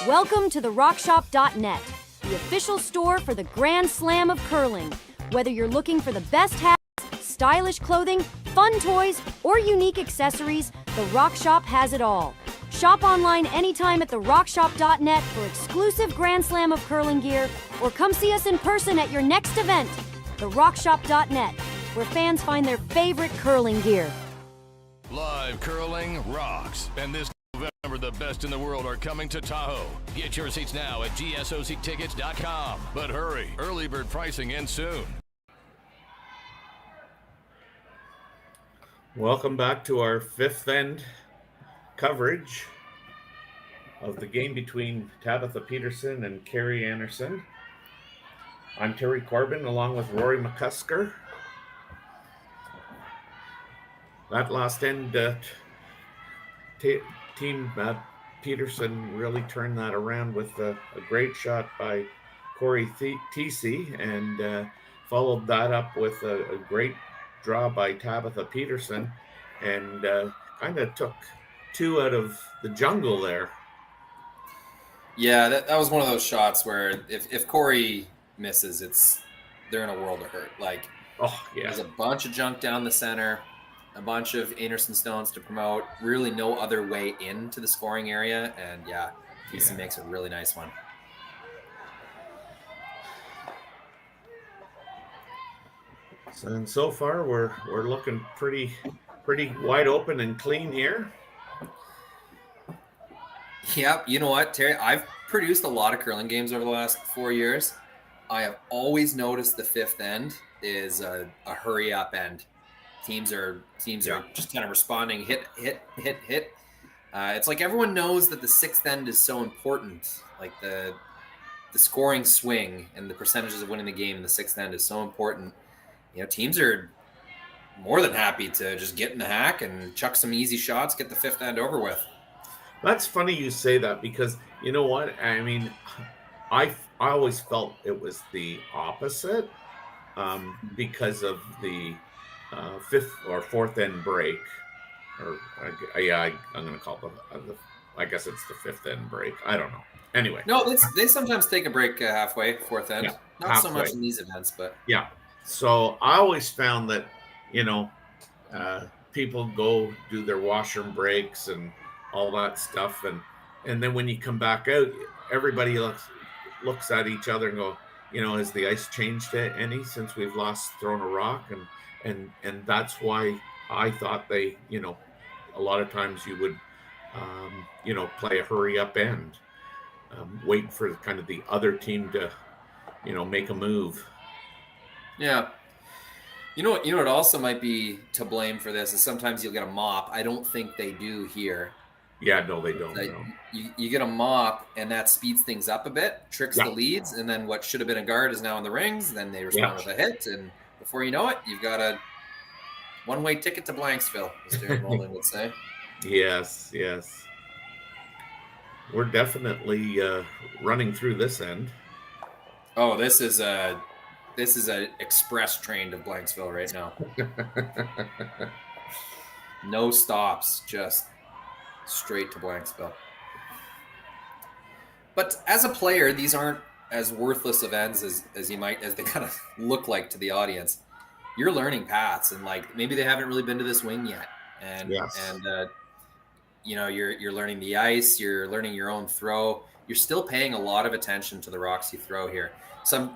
Welcome to the RockShop.net, the official store for the Grand Slam of curling. Whether you're looking for the best hats, stylish clothing, fun toys, or unique accessories, the RockShop has it all. Shop online anytime at the RockShop.net for exclusive Grand Slam of curling gear, or come see us in person at your next event. The RockShop.net, where fans find their favorite curling gear. Live curling rocks, and this November, the best in the world are coming to Tahoe. Get your seats now at gsoctickets.com. But hurry, early bird pricing ends soon. Welcome back to our 5th end coverage of the game between Tabitha Peterson and Kerri Einarson. I'm Terry Corbin along with Rory McCusker. That last end, Team Peterson really turned that around with a great shot by Corey Teesey, and followed that up with a great draw by Tabitha Peterson, and kind of took 2 out of the jungle there. Yeah, that was one of those shots where if Corey misses, they're in a world of hurt. Like, there's a bunch of junk down the center, a bunch of Einarson stones to promote, really no other way into the scoring area, and TC makes a really nice one. And so far we're looking pretty wide open and clean here. Yep, you know what, Terry? I've produced a lot of curling games over the last 4 years. I have always noticed the 5th end is a hurry up end. Teams are just kind of responding, hit. It's like everyone knows that the sixth end is so important. Like the scoring swing and the percentages of winning the game in the sixth end is so important. Teams are more than happy to just get in the hack and chuck some easy shots, get the fifth end over with. That's funny you say that, because you know what? I mean, I always felt it was the opposite, because of the fifth or fourth end break. Or I'm going to call it I guess it's the fifth end break. I don't know. Anyway. No, they sometimes take a break halfway, fourth end. Yeah, Not halfway. So much in these events, but. Yeah. So I always found that, people go do their washroom breaks and all that stuff. And then when you come back out, everybody looks at each other and go, has the ice changed any since we've last thrown a rock? And that's why I thought they, a lot of times you would, play a hurry up end, wait for kind of the other team to, make a move. Yeah. You know what also might be to blame for this is sometimes you'll get a mop. I don't think they do here. Yeah, no, they don't. Like, no. You get a mop, and that speeds things up a bit, tricks the leads, and then what should have been a guard is now in the rings. Then they respond with a hit, and before you know it, you've got a one-way ticket to Blanksville, as Darren Molden would say. Yes. We're definitely running through this end. Oh, this is a express train to Blanksville right now. No stops, just straight to Blanksville. But as a player, these aren't as worthless events as they kind of look like to the audience. You're learning paths, and like maybe they haven't really been to this wing yet, and you're learning the ice, you're learning your own throw. You're still paying a lot of attention to the rocks you throw here.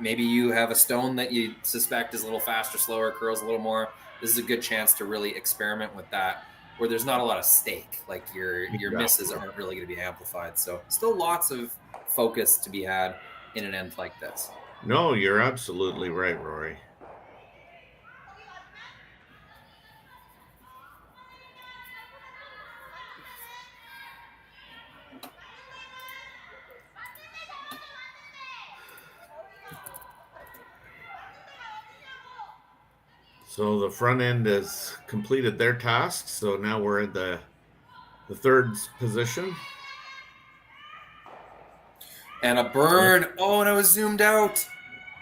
Maybe you have a stone that you suspect is a little faster, slower, curls a little more. This is a good chance to really experiment with that, where there's not a lot of stake. Like your misses aren't really going to be amplified. So still lots of focus to be had in an end like this. No, you're absolutely right, Rory. So the front end has completed their tasks. So now we're in the third position. And a burn. Oh, and it was zoomed out.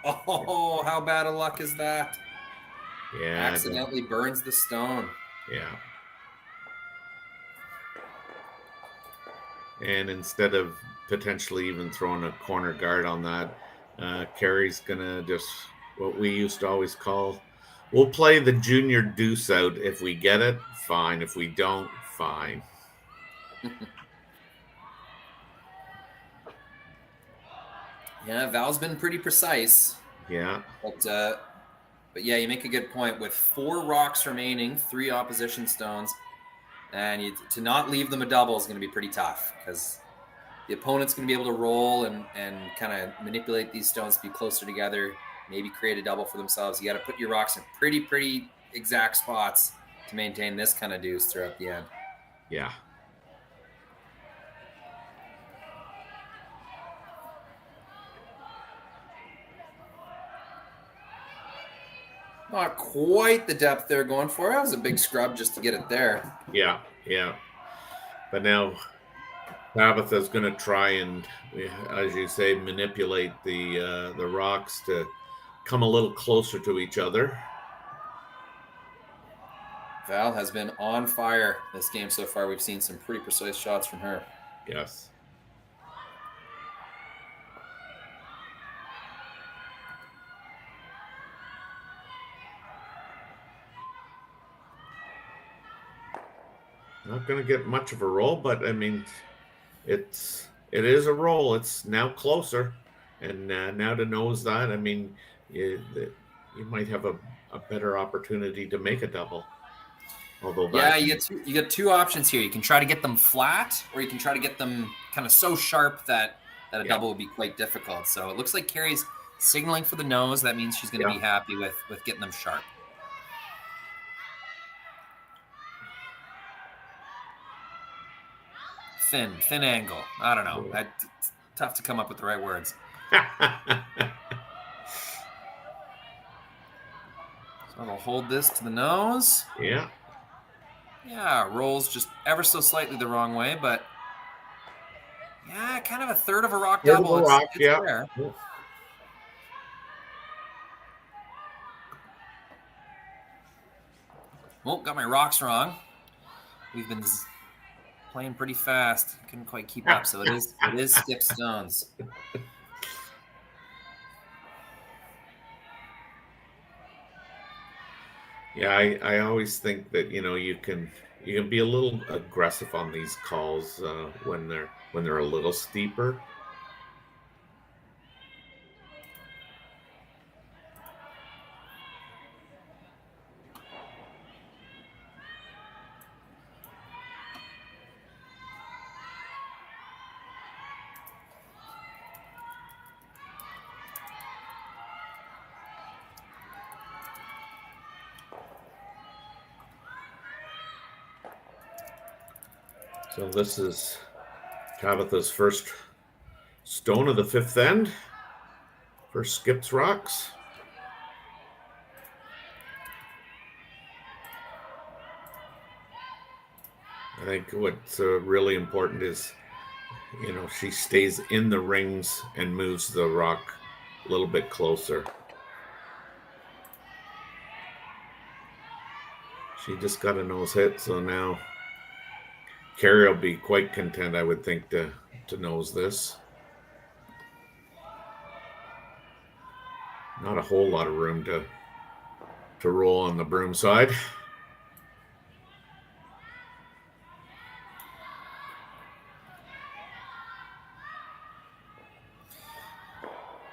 Oh, how bad of luck is that? Yeah. Accidentally burns the stone. Yeah. And instead of potentially even throwing a corner guard on that, Kerri's going to just, what we used to always call, we'll play the junior deuce out. If we get it, fine. If we don't, fine. Yeah, Val's been pretty precise. Yeah. But yeah, you make a good point. With 4 rocks remaining, 3 opposition stones, and to not leave them a double is going to be pretty tough, because the opponent's going to be able to roll and kind of manipulate these stones to be closer together, maybe create a double for themselves. You got to put your rocks in pretty exact spots to maintain this kind of deuce throughout the end. Yeah. Not quite the depth they're going for. That was a big scrub just to get it there. Yeah. But now Tabitha's going to try and, as you say, manipulate the rocks to come a little closer to each other. Val has been on fire this game so far. We've seen some pretty precise shots from her. Yes. Not going to get much of a roll, but I mean, it is a roll. It's now closer, and now to knows that, I mean, you might have a better opportunity to make a double. Although you get 2 options here. You can try to get them flat, or you can try to get them kind of so sharp that a double would be quite difficult. So it looks like Kerri's signaling for the nose. That means she's going to be happy with getting them sharp. thin angle. I don't know. It's tough to come up with the right words. So I'll hold this to the nose. Yeah. Yeah, rolls just ever so slightly the wrong way, but yeah, kind of a third of a rock double. It's there. Yeah. Oh, got my rocks wrong. We've been playing pretty fast. Couldn't quite keep up, so it is skip stones. Yeah, I always think that you can be a little aggressive on these calls when they're a little steeper. So this is Tabitha's first stone of the fifth end. First skips rocks. I think what's really important is, she stays in the rings and moves the rock a little bit closer. She just got a nose hit, so now Kerri will be quite content, I would think, to nose this. Not a whole lot of room to roll on the broom side.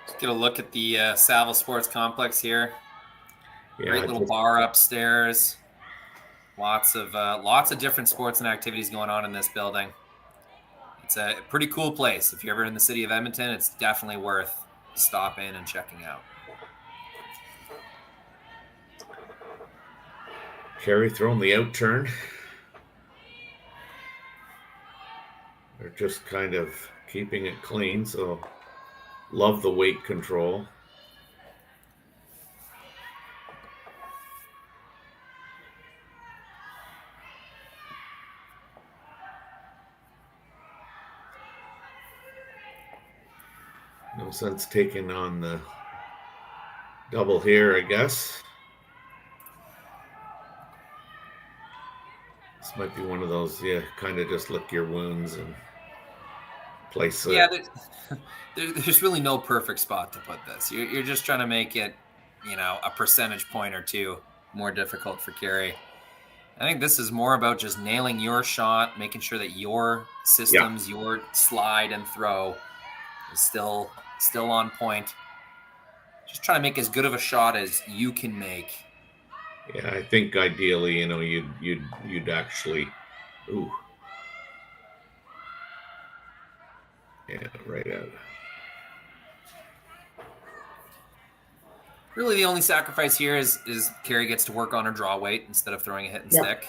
Let's get a look at the Saville Sports Complex here. Yeah, great little bar upstairs. Lots of different sports and activities going on in this building. It's a pretty cool place. If you're ever in the city of Edmonton, it's definitely worth stopping and checking out. Kerri throwing the out turn. They're just kind of keeping it clean, so love the weight control. No sense taking on the double here, I guess. This might be one of those, kind of just lick your wounds and place it. Yeah, there's really no perfect spot to put this. You're just trying to make it, a percentage point or two more difficult for Kerri. I think this is more about just nailing your shot, making sure that your systems, your slide and throw is still on point. Just trying to make as good of a shot as you can make. Yeah, I think ideally, you'd actually, yeah, right out. Really, the only sacrifice here is Kerri gets to work on her draw weight instead of throwing a hit and stick.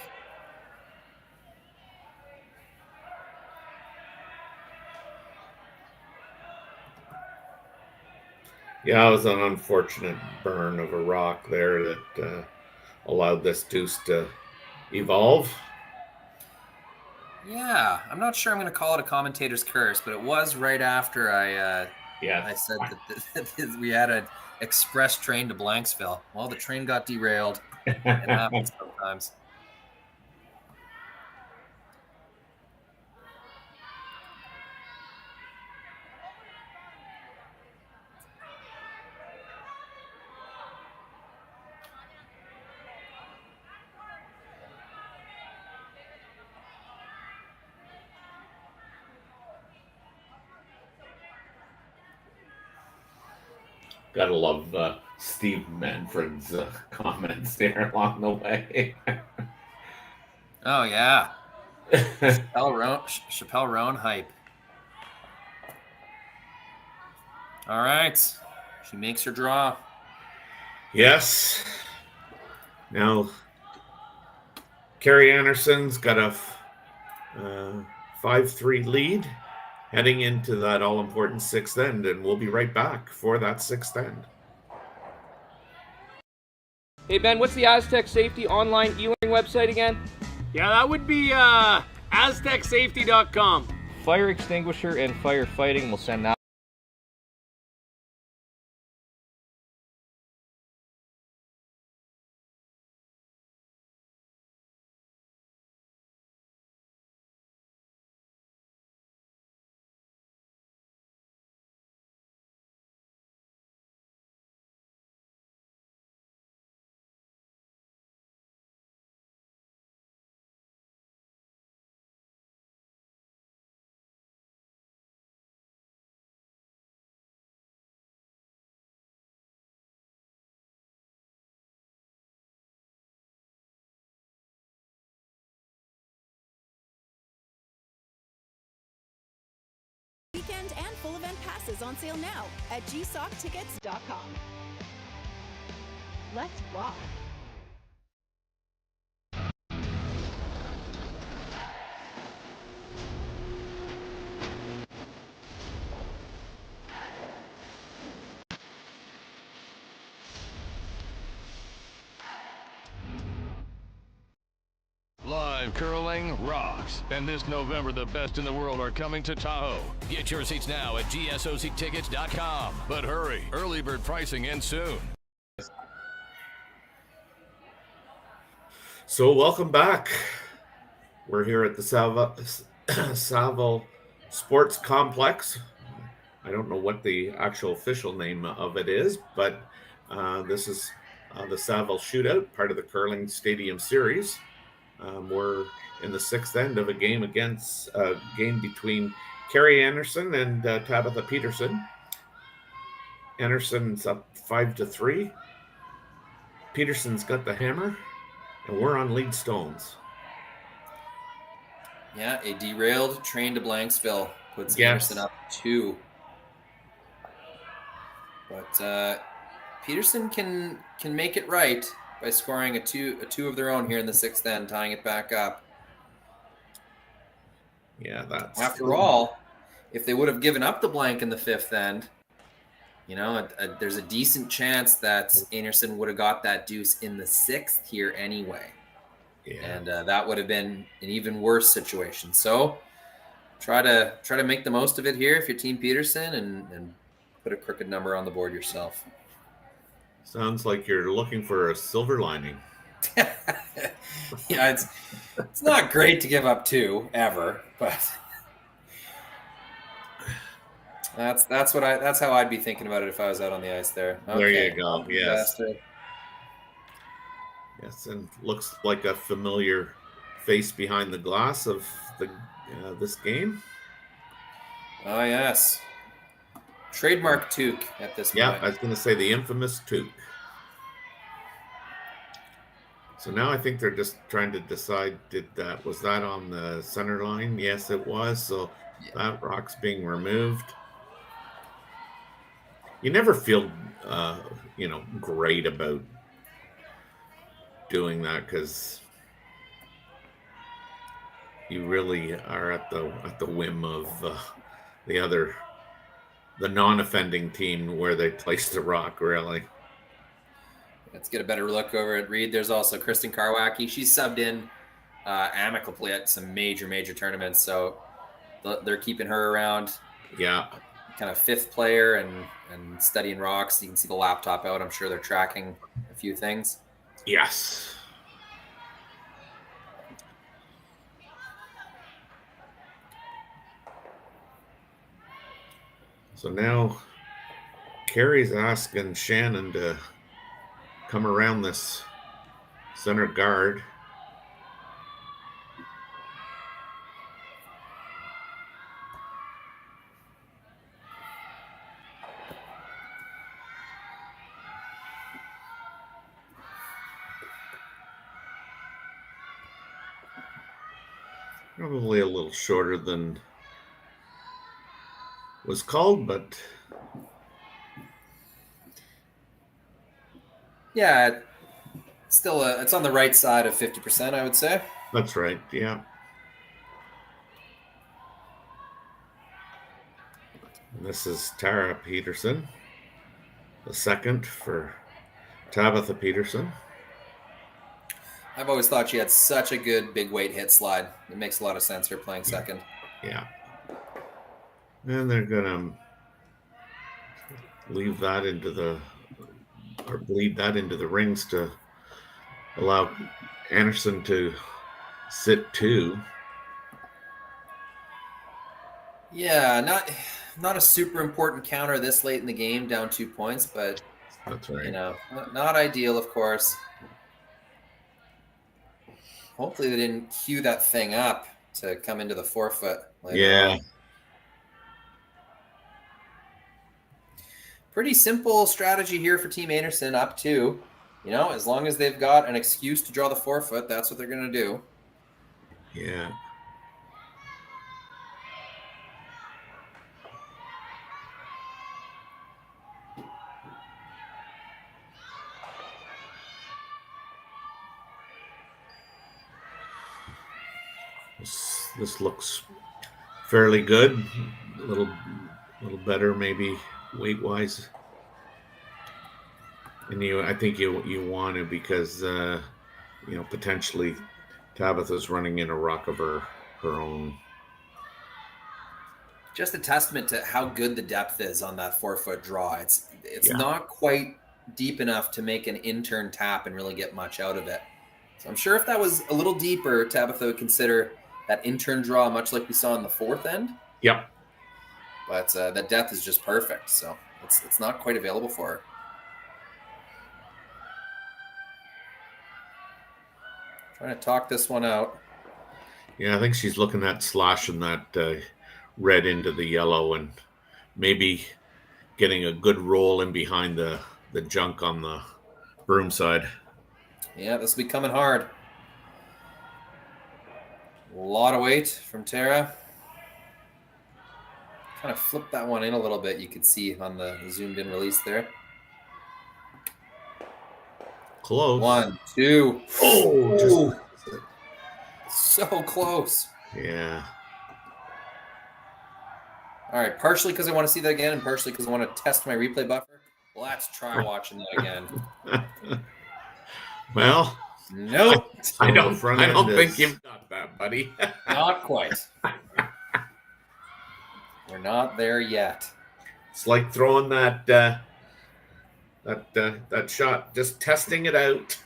Yeah, it was an unfortunate burn of a rock there that allowed this deuce to evolve. Yeah, I'm not sure I'm going to call it a commentator's curse, but it was right after I said that we had an express train to Blanksville. Well, the train got derailed. It happens sometimes. Gotta love Steve Manfred's comments there along the way. Oh, yeah. Chappelle Roan hype. All right. She makes her draw. Yes. Now, Kerri Einarson's got a 5-3 lead heading into that all-important sixth end, and we'll be right back for that sixth end. Hey Ben, what's the Aztec Safety online e-learning website again? Yeah, that would be aztecsafety.com. Fire extinguisher and firefighting will send that. Weekend and full event passes on sale now at gsocktickets.com. Let's rock. Live curling rocks. And this November, the best in the world are coming to Tahoe. Get your seats now at gsocktickets.com. But hurry, early bird pricing ends soon. So welcome back. We're here at the Saville Sports Complex. I don't know what the actual official name of it is, but this is the Saville Shootout, part of the Curling Stadium Series. We're in the sixth end of a game between Kerri Einarson and Tabitha Peterson. Anderson's up 5-3. Peterson's got the hammer, and we're on lead stones. Yeah, a derailed train to Blanksville puts Yes. Anderson up 2. But Peterson can make it right by scoring a two of their own here in the sixth end, tying it back up. Yeah, that's... After all, if they would have given up the blank in the fifth end, there's a decent chance that Einarson would have got that deuce in the sixth here anyway. Yeah. And that would have been an even worse situation. So try to make the most of it here if you're Team Peterson and put a crooked number on the board yourself. Sounds like you're looking for a silver lining. Yeah, it's not great to give up 2 ever, but that's how I'd be thinking about it if I was out on the ice there. Okay. There you go. Yes. Yes, and looks like a familiar face behind the glass of this game. Oh yes. Trademark Toque at this point. Yeah, I was going to say the infamous Toque. So now I think they're just trying to decide, was that on the center line? Yes, it was. So that rock's being removed. You never feel, great about doing that because you really are at the whim of the non-offending team where they place the rock, really. Let's get a better look over at Reed. There's also Kristen Karwacki. She's subbed in amicably at some major tournaments, so they're keeping her around. Yeah. Kind of fifth player and studying rocks. You can see the laptop out. I'm sure they're tracking a few things. Yes. So now Kerri's asking Shannon to come around this center guard. Probably a little shorter than was called, but yeah, still it's on the right side of 50%, I would say. That's right. Yeah. This is Tara Peterson, the second for Tabitha Peterson. I've always thought she had such a good big weight hit slide. It makes a lot of sense her playing second. Yeah. And they're going to leave that into the, or bleed that into the rings to allow Anderson to sit 2. Yeah, not a super important counter this late in the game, down 2 points, but that's right. Not ideal, of course. Hopefully they didn't cue that thing up to come into the forefoot later on. Pretty simple strategy here for Team Einarson, up 2. As long as they've got an excuse to draw the forefoot, that's what they're going to do. Yeah. This looks fairly good. A little better, maybe weight-wise. And I think you want to, because potentially Tabitha's running in a rock of her own. Just a testament to how good the depth is on that forefoot draw. It's not quite deep enough to make an in-turn tap and really get much out of it. So I'm sure if that was a little deeper, Tabitha would consider that in-turn draw much like we saw in the fourth end. Yep. But that depth is just perfect, so it's not quite available for her. Trying to talk this one out. Yeah, I think she's looking at slashing that red into the yellow and maybe getting a good roll in behind the junk on the broom side. Yeah, this will be coming hard. A lot of weight from Tara. Kind of flipped that one in a little bit. You could see on the zoomed in release there. Close. 1, 2. Oh, so close. Yeah. All right, partially because I want to see that again and partially because I want to test my replay buffer. Let's try watching that again. Well, nope. I don't think you've got that, buddy. Not quite. We're not there yet. It's like throwing that shot, just testing it out.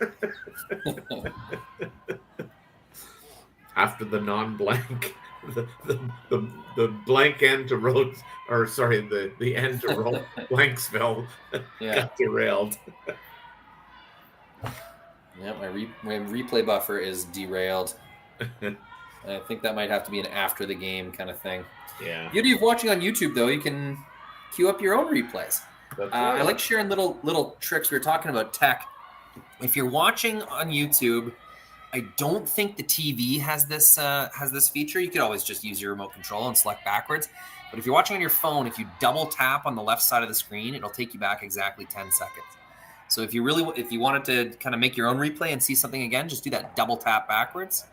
After the non-blank, the blank end to road, or sorry, the end to roll Blanksville got derailed. Yeah, my replay buffer is derailed. I think that might have to be an after the game kind of thing. Yeah. Beauty of watching on YouTube, though, you can queue up your own replays. I like sharing little tricks. We were talking about tech. If you're watching on YouTube, I don't think the TV has this feature. You could always just use your remote control and select backwards. But if you're watching on your phone, if you double tap on the left side of the screen, it'll take you back exactly 10 seconds. So if you wanted to kind of make your own replay and see something again, just do that double tap backwards,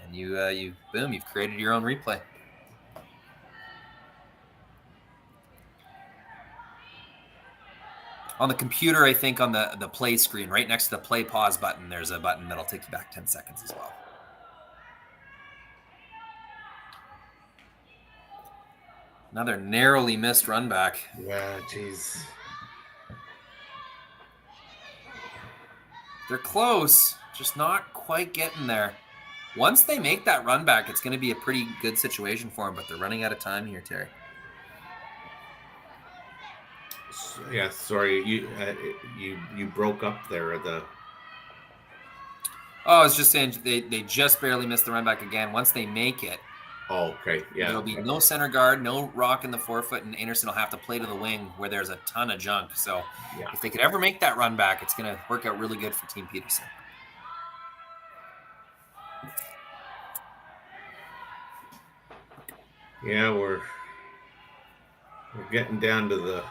and you've created your own replay. On the computer, I think on the play screen, right next to the play pause button, there's a button that'll take you back 10 seconds as well. Another narrowly missed run back. Yeah, jeez. They're close, just not quite getting there. Once they make that run back, it's going to be a pretty good situation for them, but they're running out of time here, Terry. Yeah, sorry, you broke up there. I was just saying they just barely missed the run back again. Once they make it, okay, yeah, there'll be no center guard, no rock in the forefoot, and Einarson will have to play to the wing where there's a ton of junk. So if they could ever make that run back, it's going to work out really good for Team Peterson. Yeah, we're getting down to the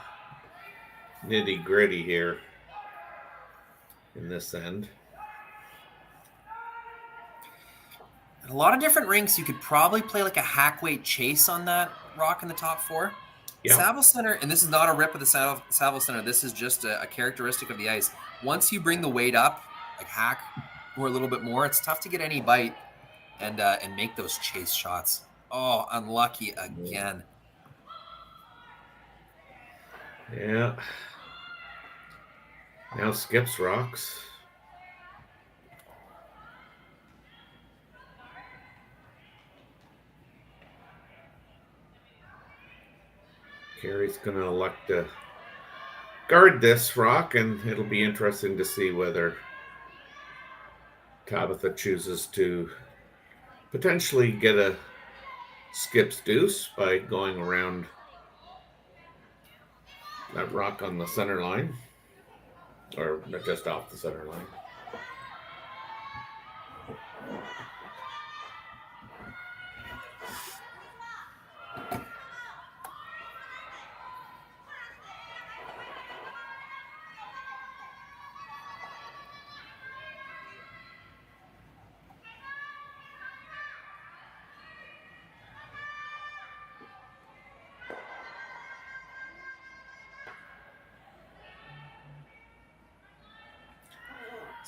nitty gritty here in this end. A lot of different rinks, you could probably play like a hack weight chase on that rock in the top four. Yeah. Saville Center, and this is not a rip of the Saville Center. This is just a characteristic of the ice. Once you bring the weight up, like hack or a little bit more, it's tough to get any bite and make those chase shots. Oh, unlucky again. Yeah. Now Skips rocks. Kerri's going to elect to guard this rock, and it'll be interesting to see whether Tabitha chooses to potentially get a Skips deuce by going around that rock on the center line, or just off the center line.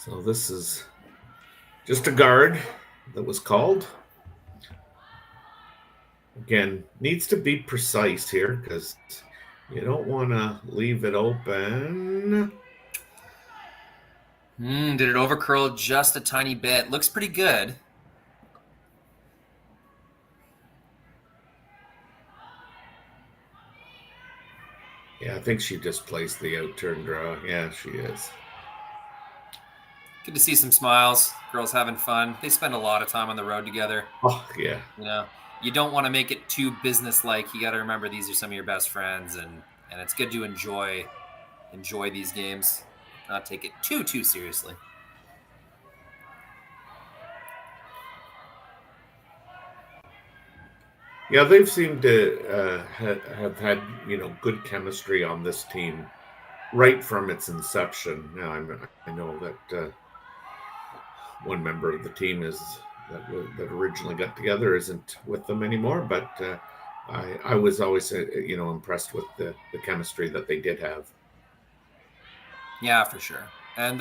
So this is just a guard that was called. Again, needs to be precise here because you don't want to leave it open. Did it overcurl just a tiny bit? Looks pretty good. Yeah, I think she displaced the out-turn draw. Yeah, she is. Good to see some smiles. Girls having fun. They spend a lot of time on the road together. Oh, yeah. You know, you don't want to make it too business-like. You got to remember these are some of your best friends, and it's good to enjoy these games, not take it too seriously. Yeah, they've seemed to have had, good chemistry on this team right from its inception. Now, I know that one member of the team that originally got together isn't with them anymore, but I was always, impressed with the chemistry that they did have. Yeah, for sure. And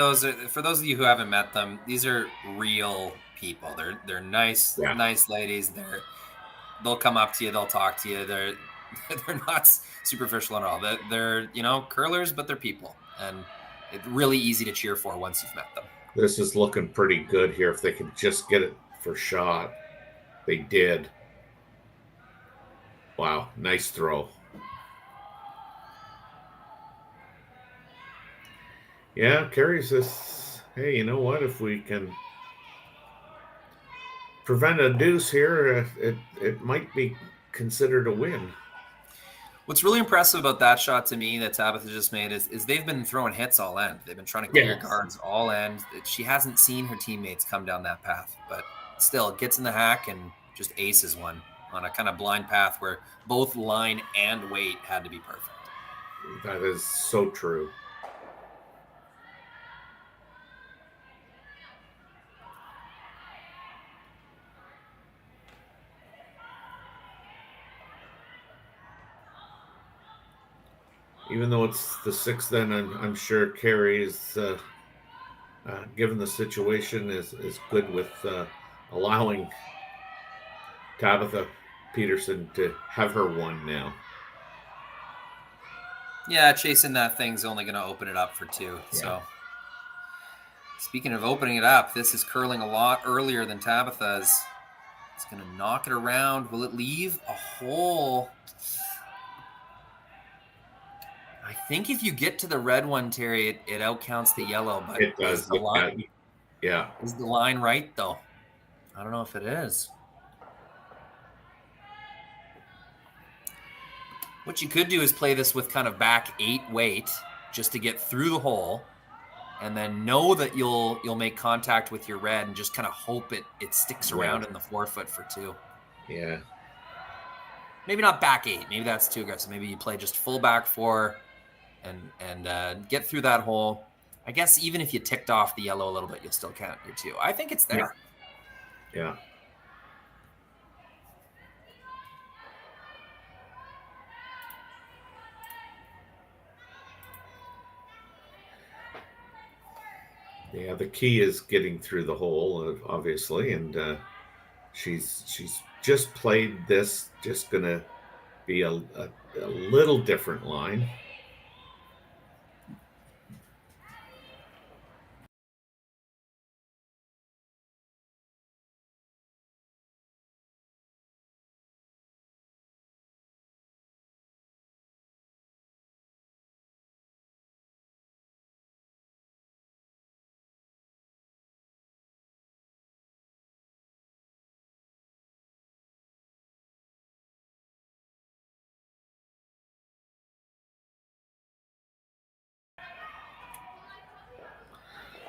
for those of you who haven't met them, these are real people. They're nice, nice ladies. They'll come up to you, they'll talk to you. They're not superficial at all. They're curlers, but they're people, and it's really easy to cheer for once you've met them. This is looking pretty good here. If they could just get it for shot, they did. Wow, nice throw. Yeah, Kerri says, hey, you know what? If we can prevent a deuce here, it might be considered a win. What's really impressive about that shot to me that Tabitha just made is they've been throwing hits all end. They've been trying to clear guards all end. She hasn't seen her teammates come down that path, but still gets in the hack and just aces one on a kind of blind path where both line and weight had to be perfect. That is so true. Even though it's the sixth, then I'm sure Kerri is, given the situation, is good with allowing Tabitha Peterson to have her one now. Yeah, chasing that thing's only going to open it up for two. Yeah. So, speaking of opening it up, this is curling a lot earlier than Tabitha's. It's going to knock it around. Will it leave a hole? I think if you get to the red one, Terry, it outcounts the yellow. But it does. Is the line, yeah. Is the line right, though? I don't know if it is. What you could do is play this with kind of back 8 weight just to get through the hole, and then know that you'll make contact with your red and just kind of hope it sticks around in the forefoot for 2. Yeah. Maybe not back 8. Maybe that's too aggressive. Maybe you play just full back 4 and get through that hole. I guess even if you ticked off the yellow a little bit, you'll still count your 2. I think it's there. Yeah. Yeah, the key is getting through the hole, obviously, and she's just played this. Just gonna be a little different line.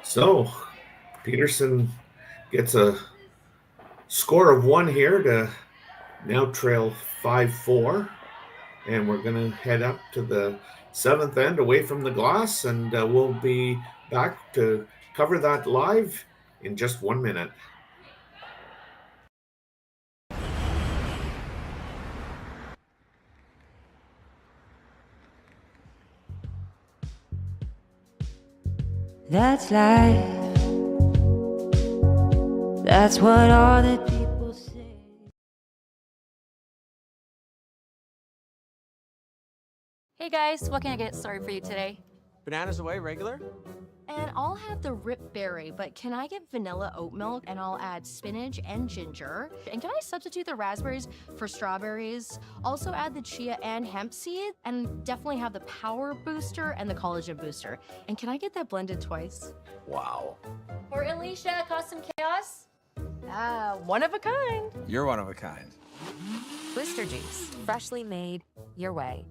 So Peterson gets a score of 1 here to now trail 5-4. And we're going to head up to the 7th end away from the glass, and we'll be back to cover that live in just 1 minute. That's life. That's what all the people say. Hey guys, what can I get started for you today? Bananas away, regular? And I'll have the rip berry, but can I get vanilla oat milk and I'll add spinach and ginger? And can I substitute the raspberries for strawberries? Also add the chia and hemp seed, and definitely have the power booster and the collagen booster. And can I get that blended twice? Wow. For Alicia, Custom Chaos? One of a kind. You're one of a kind. Twister juice, freshly made your way.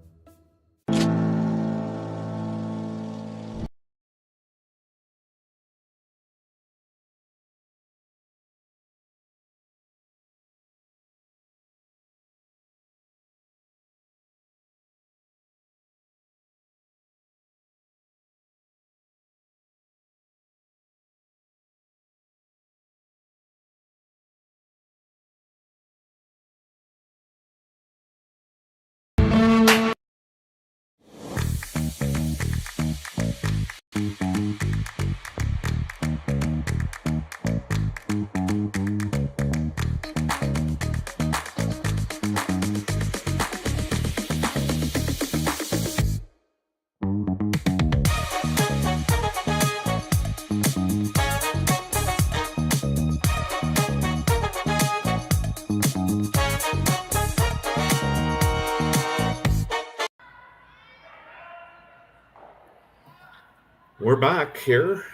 We're back here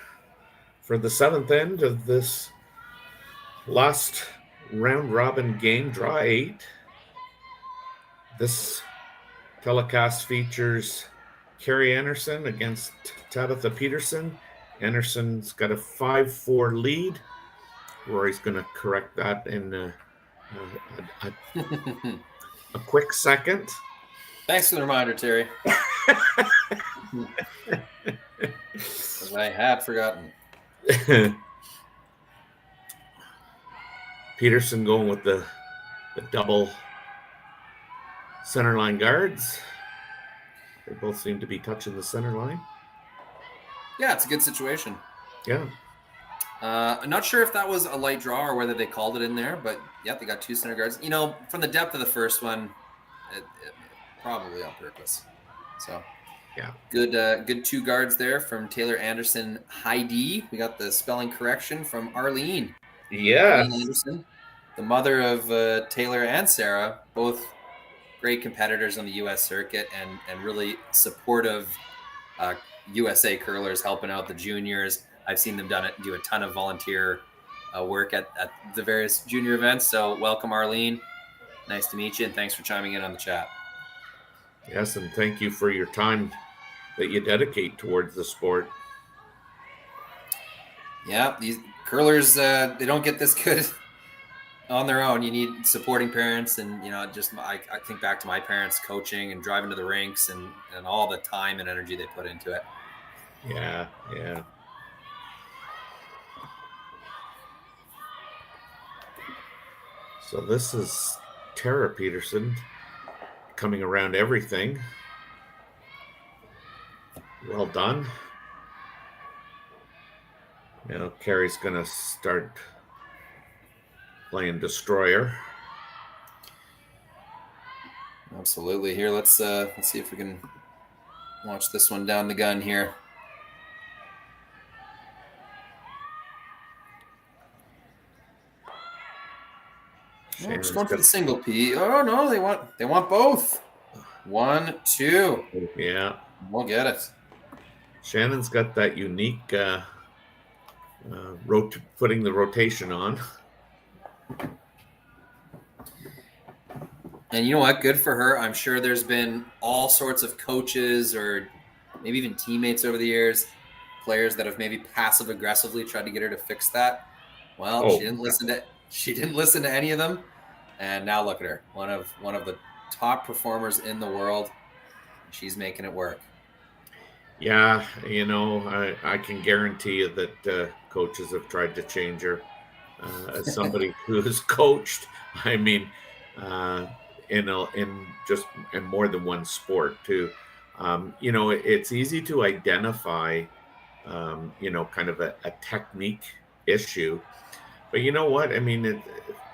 for the 7th end of this last round robin game, draw 8. This telecast features Kerri Einarson against Tabitha Peterson. Anderson's got a 5-4 lead. Rory's going to correct that in a quick second. Thanks for the reminder, Terry. Because I had forgotten. Peterson going with the double center line guards. They both seem to be touching the center line. Yeah, it's a good situation. Yeah. I'm not sure if that was a light draw or whether they called it in there, but yeah, they got 2 center guards. You know, from the depth of the first one, it probably on purpose. So yeah, good 2 guards there from Taylor Anderson Heidi. We got the spelling correction from Arlene. Yeah. Arlene Anderson, the mother of Taylor and Sarah, both great competitors on the U.S. circuit and really supportive USA curlers, helping out the juniors. I've seen them do a ton of volunteer work at the various junior events. So welcome, Arlene. Nice to meet you, and thanks for chiming in on the chat. Yes, and thank you for your time that you dedicate towards the sport. Yeah, these curlers, they don't get this good on their own. You need supporting parents, and just I think back to my parents coaching and driving to the rinks and all the time and energy they put into it. Yeah. So this is Tara Peterson coming around everything. Well done. You know, Kerri's going to start playing Destroyer. Absolutely. Here, let's see if we can watch this one down the gun here. Oh, just going for the single P. Oh no, they want both. 1, 2. Yeah, we'll get it. Shannon's got that unique putting the rotation on. And you know what? Good for her. I'm sure there's been all sorts of coaches or maybe even teammates over the years, players that have maybe passive aggressively tried to get her to fix that. Well, she didn't listen to any of them. And now look at her. One of the top performers in the world. She's making it work. Yeah, you know, I can guarantee you that coaches have tried to change her. As somebody who has coached, I mean, in more than one sport too. You know, it's easy to identify, you know, kind of a technique issue, but you know what? I mean,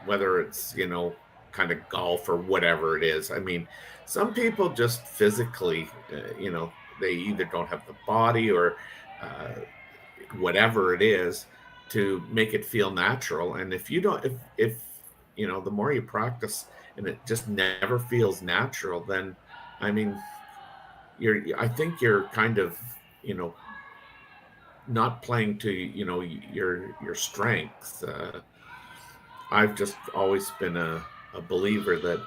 whether it's, you know, kind of golf or whatever it is. I mean, some people just physically, you know, they either don't have the body or whatever it is to make it feel natural. And if you don't, if you know, the more you practice and it just never feels natural, then I mean, I think you're kind of, you know, not playing to, you know, your strengths. I've just always been a believer that,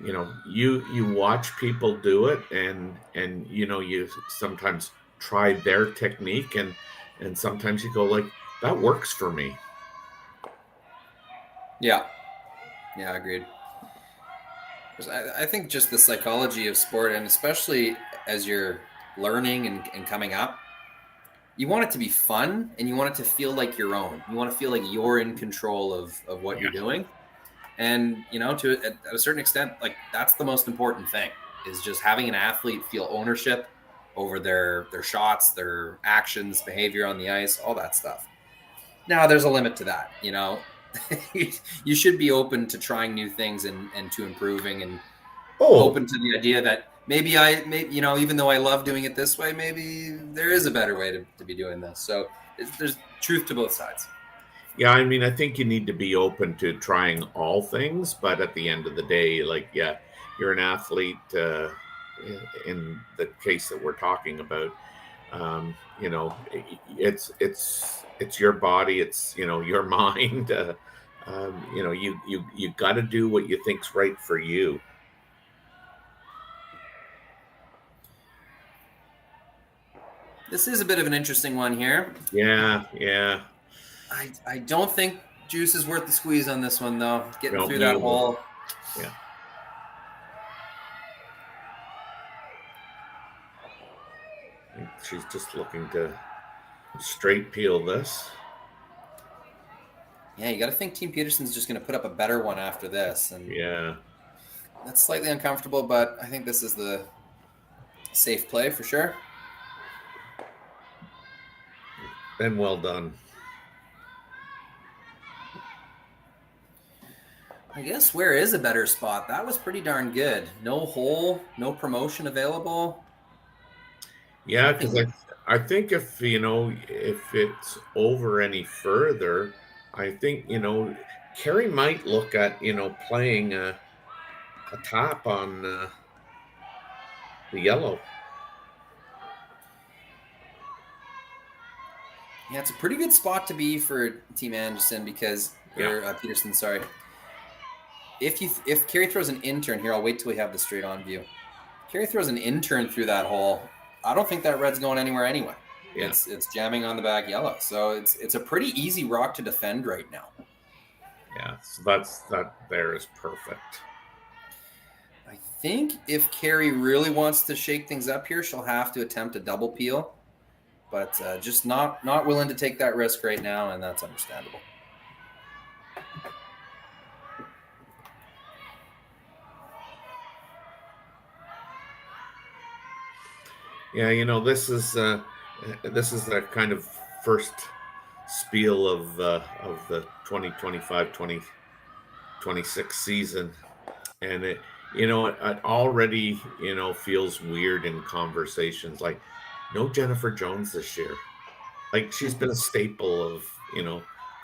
you know, you watch people do it and you know, you sometimes try their technique and sometimes you go like, that works for me. Yeah, agreed. I think just the psychology of sport, and especially as you're learning and coming up, you want it to be fun and you want it to feel like your own. You want to feel like you're in control of what you're doing. And, you know, at a certain extent, like that's the most important thing, is just having an athlete feel ownership over their shots, their actions, behavior on the ice, all that stuff. Now, there's a limit to that, you know. You should be open to trying new things and to improving and open to the idea that maybe you know, even though I love doing it this way, maybe there is a better way to be doing this. So there's truth to both sides. Yeah, I mean, I think you need to be open to trying all things, but at the end of the day, like, yeah, you're an athlete. In the case that we're talking about, you know, it's your body, it's, you know, your mind. You know, you got to do what you think's right for you. This is a bit of an interesting one here. Yeah. I don't think juice is worth the squeeze on this one, though. Getting through that hole. Yeah. She's just looking to straight peel this. Yeah, you got to think Team Peterson's just going to put up a better one after this. And yeah, that's slightly uncomfortable, but I think this is the safe play for sure. Been well done. I guess where is a better spot? That was pretty darn good. No hole, no promotion available. Yeah, because I think if, you know, if it's over any further, I think, you know, Kerri might look at, you know, playing a tap on the yellow. Yeah, it's a pretty good spot to be for Team Anderson because Peterson, sorry. If Kerri throws an intern here, I'll wait till we have the straight on view. Kerri throws an intern through that hole. I don't think that red's going anywhere anyway. Yeah. It's jamming on the back yellow. So it's a pretty easy rock to defend right now. Yeah, so that there is perfect. I think if Kerri really wants to shake things up here, she'll have to attempt a double peel. But just not willing to take that risk right now, and that's understandable. Yeah, you know, this is the kind of first spiel of the 2025-2026 season, and it already feels weird in conversations like no Jennifer Jones this year. Like she's been a staple of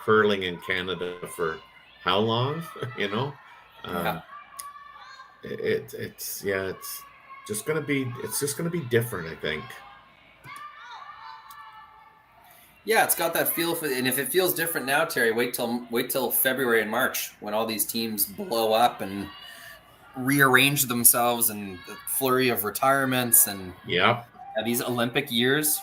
curling in Canada for how long? It's just gonna be different, I think. Yeah, it's got that feel and if it feels different now, Terry, wait till February and March when all these teams blow up and rearrange themselves and the flurry of retirements and these Olympic years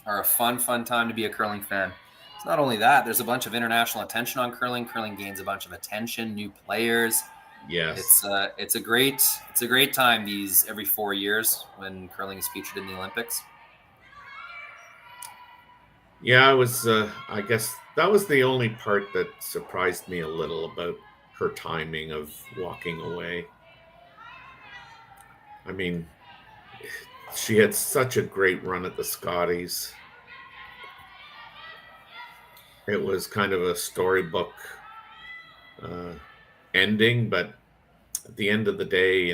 are a fun time to be a curling fan. It's not only that, there's a bunch of international attention on curling. Curling gains a bunch of attention, new players. Yes. It's a great time these every 4 years when curling is featured in the Olympics. Yeah, I guess that was the only part that surprised me a little about her timing of walking away. I mean, she had such a great run at the Scotties. It was kind of a storybook ending, but at the end of the day,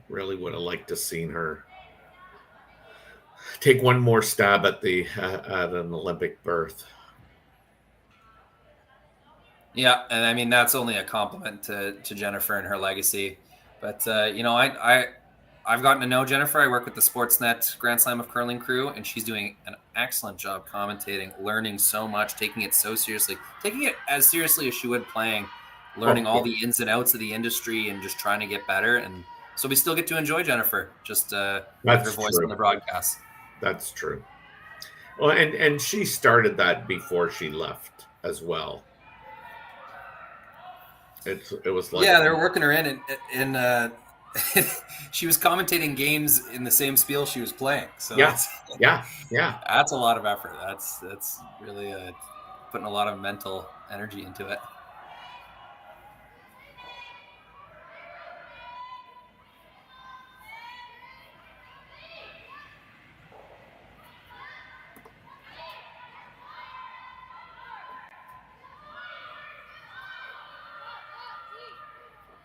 really would have liked to seen her take one more stab at an Olympic berth. Yeah, and I mean that's only a compliment to Jennifer and her legacy. But I've gotten to know Jennifer. I work with the Sportsnet Grand Slam of Curling crew, and she's doing an excellent job commentating, learning so much, taking it so seriously, taking it as seriously as she would playing, learning all the ins and outs of the industry and just trying to get better. And so we still get to enjoy Jennifer, just with her voice on the broadcast. That's true. Well, and she started that before she left as well. It was like they were working her in she was commentating games in the same spiel she was playing. So yeah. That's a lot of effort. That's really putting a lot of mental energy into it.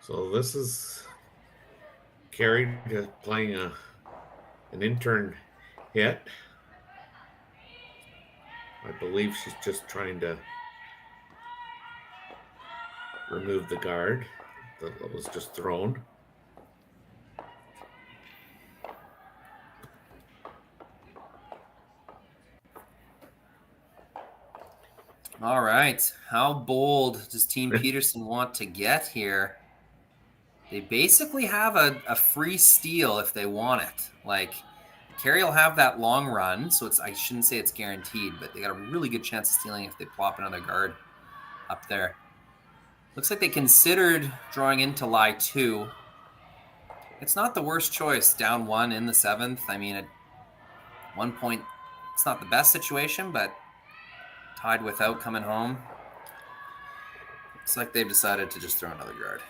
So this is Kerri playing an intern hit. I believe she's just trying to remove the guard that was just thrown. All right. How bold does Team Peterson want to get here? They basically have a free steal if they want it. Like, Kerri will have that long run, so I shouldn't say it's guaranteed, but they got a really good chance of stealing if they plop another guard up there. Looks like they considered drawing into lie 2. It's not the worst choice, down 1 in the 7th. I mean, at one point, it's not the best situation, but tied without coming home. Looks like they've decided to just throw another guard.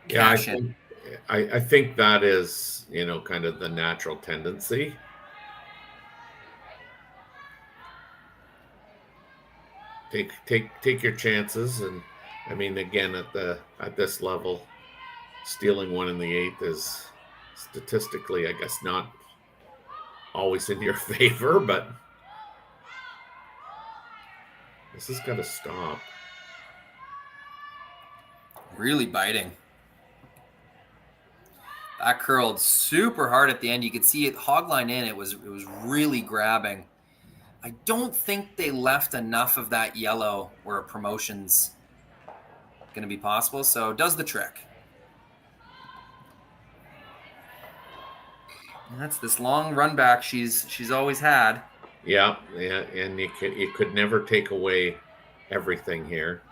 Yeah, I think that is, kind of the natural tendency. Take your chances, and I mean, again, at this level, stealing 1 in the 8th is statistically, I guess, not always in your favor, but this has got to stop. Really biting. That curled super hard at the end. You could see it hogline in. It was really grabbing. I don't think they left enough of that yellow where a promotion's going to be possible. So it does the trick. And that's this long run back she's always had. Yeah, and you could never take away everything here.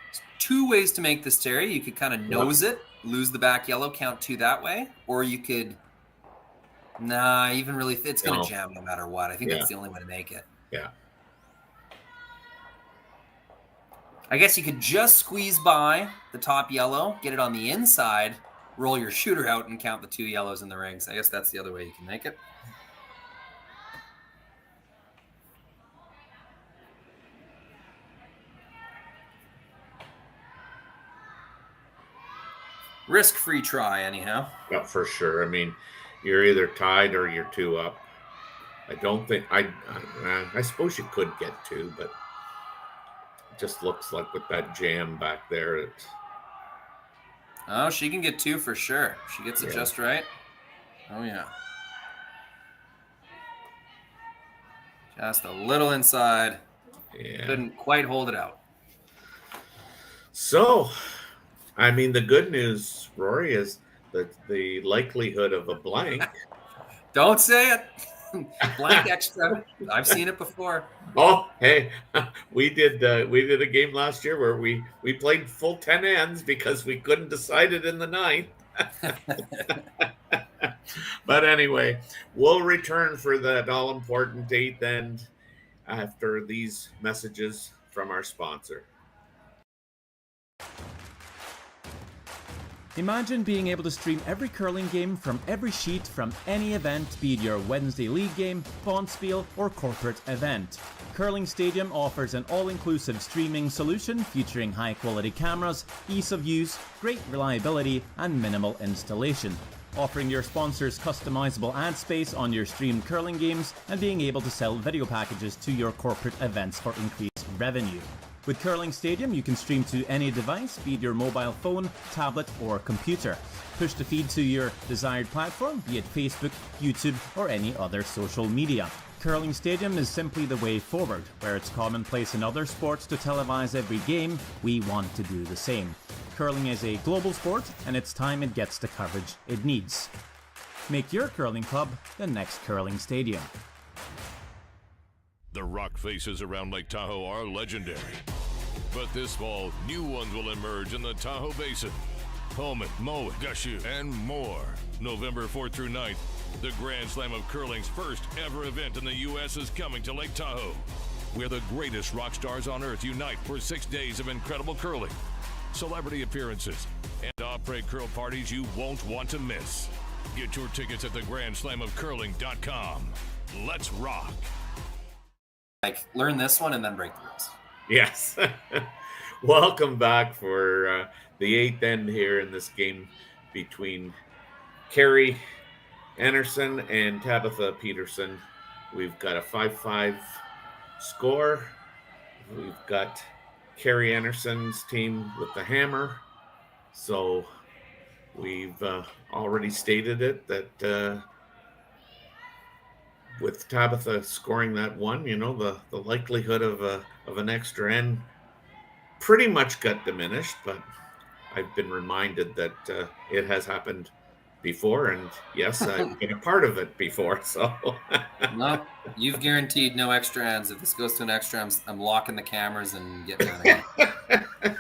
There's 2 ways to make this, Terry. You could kind of nose it, lose the back yellow, count 2 that way, or you could it's going to jam no matter what. I think that's the only way to make it. Yeah. I guess you could just squeeze by the top yellow, get it on the inside, roll your shooter out, and count the 2 yellows in the rings. I guess that's the other way you can make it. Risk-free try, anyhow. Yeah, for sure. I mean, you're either tied or you're 2 up. I don't think I suppose you could get 2, but it just looks like with that jam back there, it's. Oh, she can get 2 for sure. She gets it just right. Oh yeah. Just a little inside. Yeah. Couldn't quite hold it out. So, I mean, the good news, Rory, is that the likelihood of a blank. Don't say it. Blank extra. I've seen it before. Oh, hey, we did a game last year where we played full 10 ends because we couldn't decide it in the 9th. But anyway, we'll return for that all-important 8th end after these messages from our sponsor. Imagine being able to stream every curling game from every sheet from any event, be it your Wednesday league game, bonspiel, or corporate event. Curling Stadium offers an all-inclusive streaming solution featuring high-quality cameras, ease of use, great reliability, and minimal installation. Offering your sponsors customizable ad space on your streamed curling games and being able to sell video packages to your corporate events for increased revenue. With Curling Stadium, you can stream to any device, be it your mobile phone, tablet, or computer. Push the feed to your desired platform, be it Facebook, YouTube, or any other social media. Curling Stadium is simply the way forward. Where it's commonplace in other sports to televise every game, we want to do the same. Curling is a global sport, and it's time it gets the coverage it needs. Make your curling club the next Curling Stadium. The rock faces around Lake Tahoe are legendary. But this fall, new ones will emerge in the Tahoe Basin. Pullman, Mowat, Gushu, and more. November 4th through 9th, the Grand Slam of Curling's first ever event in the U.S. is coming to Lake Tahoe, where the greatest rock stars on earth unite for 6 days of incredible curling, celebrity appearances, and après curl parties you won't want to miss. Get your tickets at thegrandslamofcurling.com. Let's rock. Like, learn this one and then break the rules. Yes. Welcome back for the 8th end here in this game between Kerri Einarson and Tabitha Peterson. We've got a 5-5 score. We've got Kerri Einarson's team with the hammer. So we've already stated it that with Tabitha scoring that one, you know, the likelihood of an extra end pretty much got diminished, but I've been reminded that it has happened before, and yes, I've been a part of it before, so. No, you've guaranteed no extra ends. If this goes to an extra, I'm locking the cameras and getting out of here.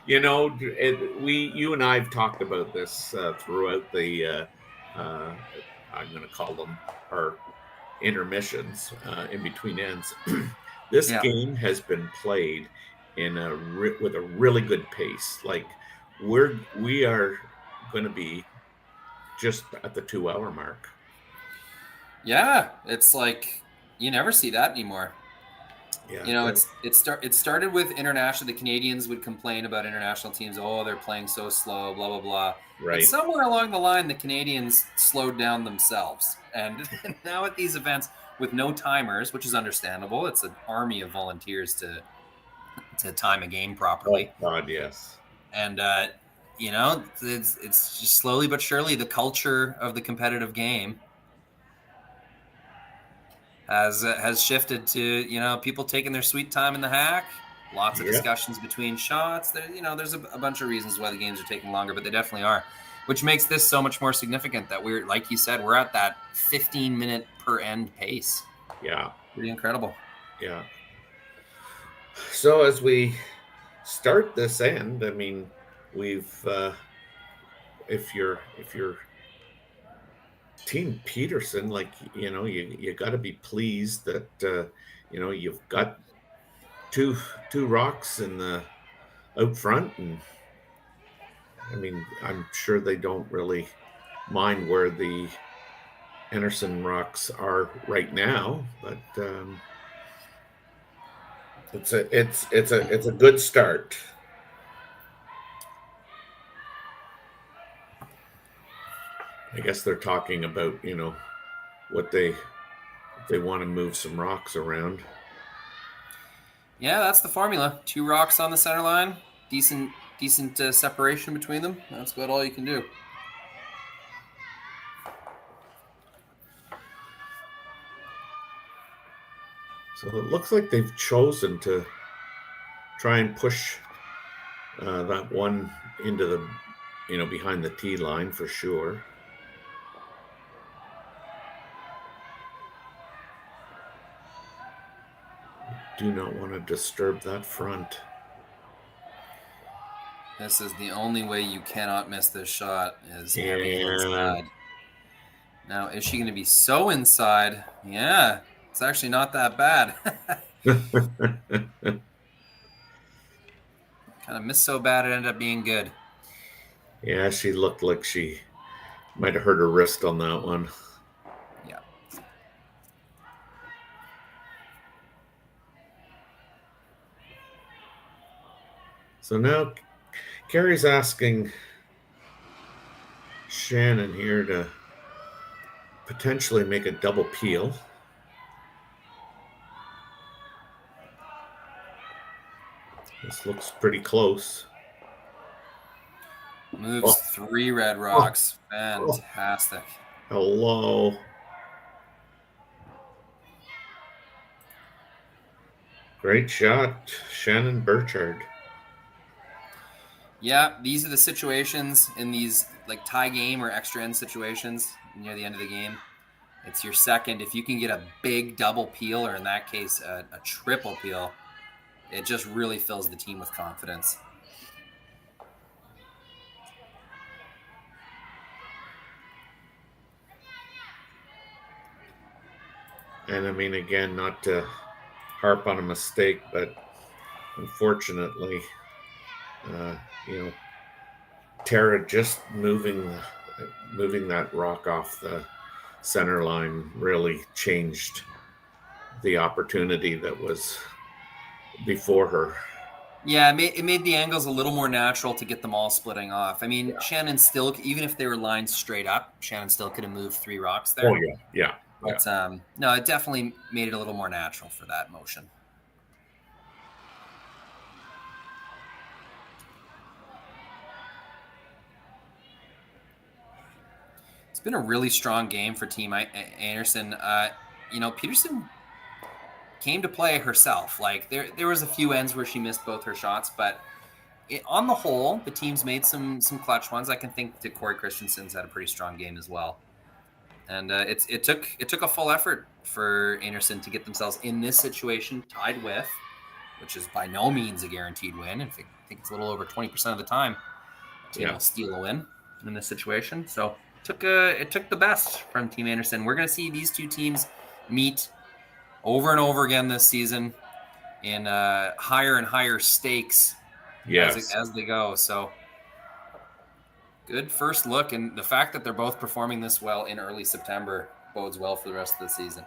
You know, you and I have talked about this throughout the, I'm going to call them our intermissions in between ends. This game has been played in with a really good pace. Like we are going to be just at the 2-hour mark. Yeah, it's like you never see that anymore. Yeah, you know, it started with international. The Canadians would complain about international teams. Oh, they're playing so slow, blah blah blah. Right. But somewhere along the line, the Canadians slowed down themselves, and now at these events with no timers, which is understandable. It's an army of volunteers to time a game properly. Oh God, yes. And you know, it's just slowly but surely the culture of the competitive game has shifted to, you know, people taking their sweet time in the hack, lots of discussions between shots. There, you know, there's a bunch of reasons why the games are taking longer, but they definitely are, which makes this so much more significant that we're, like you said, we're at that 15-minute per end pace. Yeah. Pretty incredible. Yeah. So as we start this end, I mean, we've if you're Team Peterson, like, you know, you got to be pleased that you know, you've got two rocks in the out front, and I mean, I'm sure they don't really mind where the Einarson rocks are right now, but it's a good start. I guess they're talking about, what they want to move some rocks around. Yeah, that's the formula. 2 rocks on the center line, decent separation between them. That's about all you can do. So it looks like they've chosen to try and push that one into the, behind the tee line for sure. Do not want to disturb that front. This is the only way you cannot miss this shot is heavy inside. Now, is she going to be so inside? Yeah, it's actually not that bad. Kind of missed so bad it ended up being good. Yeah, she looked like she might have hurt her wrist on that one. Yeah. So now Kerri's asking Shannon here to potentially make a double peel. This looks pretty close. Moves 3 red rocks. Fantastic. Hello. Great shot, Shannon Burchard. Yeah, these are the situations in these like tie game or extra end situations near the end of the game. It's your second. If you can get a big double peel, or in that case, a triple peel, it just really fills the team with confidence. And I mean, again, not to harp on a mistake, but unfortunately, Tara just moving that rock off the center line really changed the opportunity that was before her. Yeah, it made the angles a little more natural to get them all splitting off. I mean, Shannon still, even if they were lined straight up, Shannon still could have moved 3 rocks there. Oh, yeah. But no, it definitely made it a little more natural for that motion. It's been a really strong game for Team Einarson. Peterson came to play herself. Like there was a few ends where she missed both her shots, but on the whole, the team's made some clutch ones. I can think that Corey Christensen's had a pretty strong game as well. And it took a full effort for Einarson to get themselves in this situation, tied with, which is by no means a guaranteed win. In fact, I think it's a little over 20% of the time team will steal a win in this situation. So it took the best from Team Einarson. We're going to see these two teams meet over and over again this season in higher and higher stakes as they go. So good first look, and the fact that they're both performing this well in early September bodes well for the rest of the season.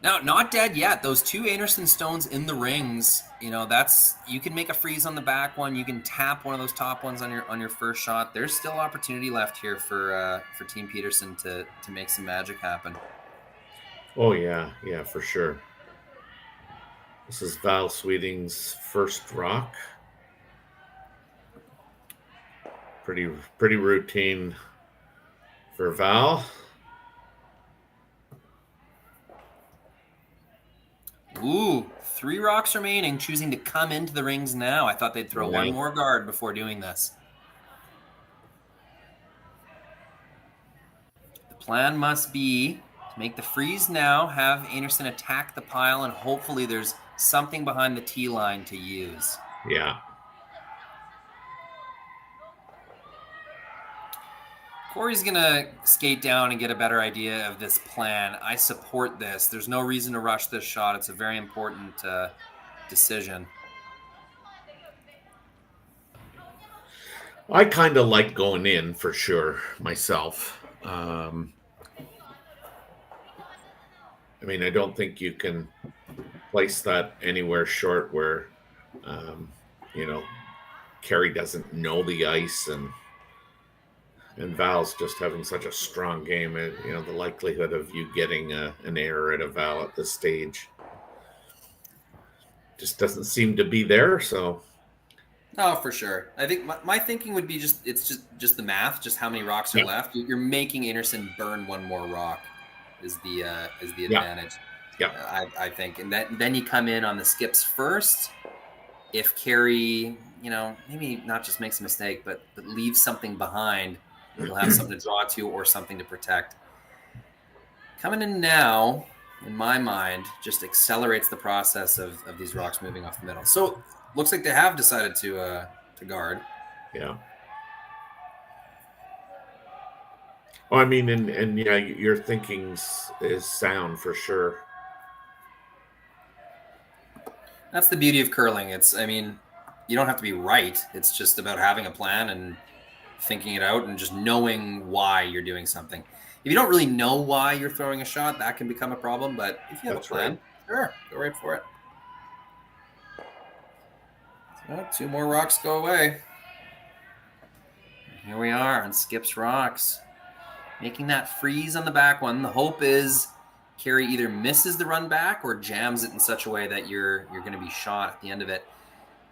Now, not dead yet. Those 2 Einarson stones in the rings, you can make a freeze on the back one. You can tap one of those top ones on your first shot. There's still opportunity left here for Team Peterson to make some magic happen. Oh yeah, for sure. This is Val Sweeting's first rock. Pretty routine for Val. Ooh, 3 rocks remaining, choosing to come into the rings now. I thought they'd throw one more guard before doing this. The plan must be to make the freeze now, have Einarson attack the pile, and hopefully there's something behind the tee line to use. Yeah. Corey's going to skate down and get a better idea of this plan. I support this. There's no reason to rush this shot. It's a very important decision. I kind of like going in for sure myself. I mean, I don't think you can place that anywhere short where, Kerri doesn't know the ice, and Val's just having such a strong game. The likelihood of you getting an error at a Val at this stage just doesn't seem to be there. So, no, for sure. I think my thinking would be just the math, just how many rocks are left. You're making Einarson burn one more rock is the advantage. Yeah, I think, and then you come in on the skips first. If Kerri, maybe not just makes a mistake, but leaves something behind, you'll have something to draw to or something to protect. Coming in now, in my mind, just accelerates the process of these rocks moving off the middle. So looks like they have decided to guard. Yeah. Well, I mean, and yeah, your thinking is sound for sure. That's the beauty of curling. You don't have to be right. It's just about having a plan and thinking it out and just knowing why you're doing something. If you don't really know why you're throwing a shot, that can become a problem. But if you have a plan, sure, go right for it. So, 2 more rocks go away. Here we are on Skip's rocks. Making that freeze on the back one. The hope is Kerri either misses the run back or jams it in such a way that you're going to be shot at the end of it.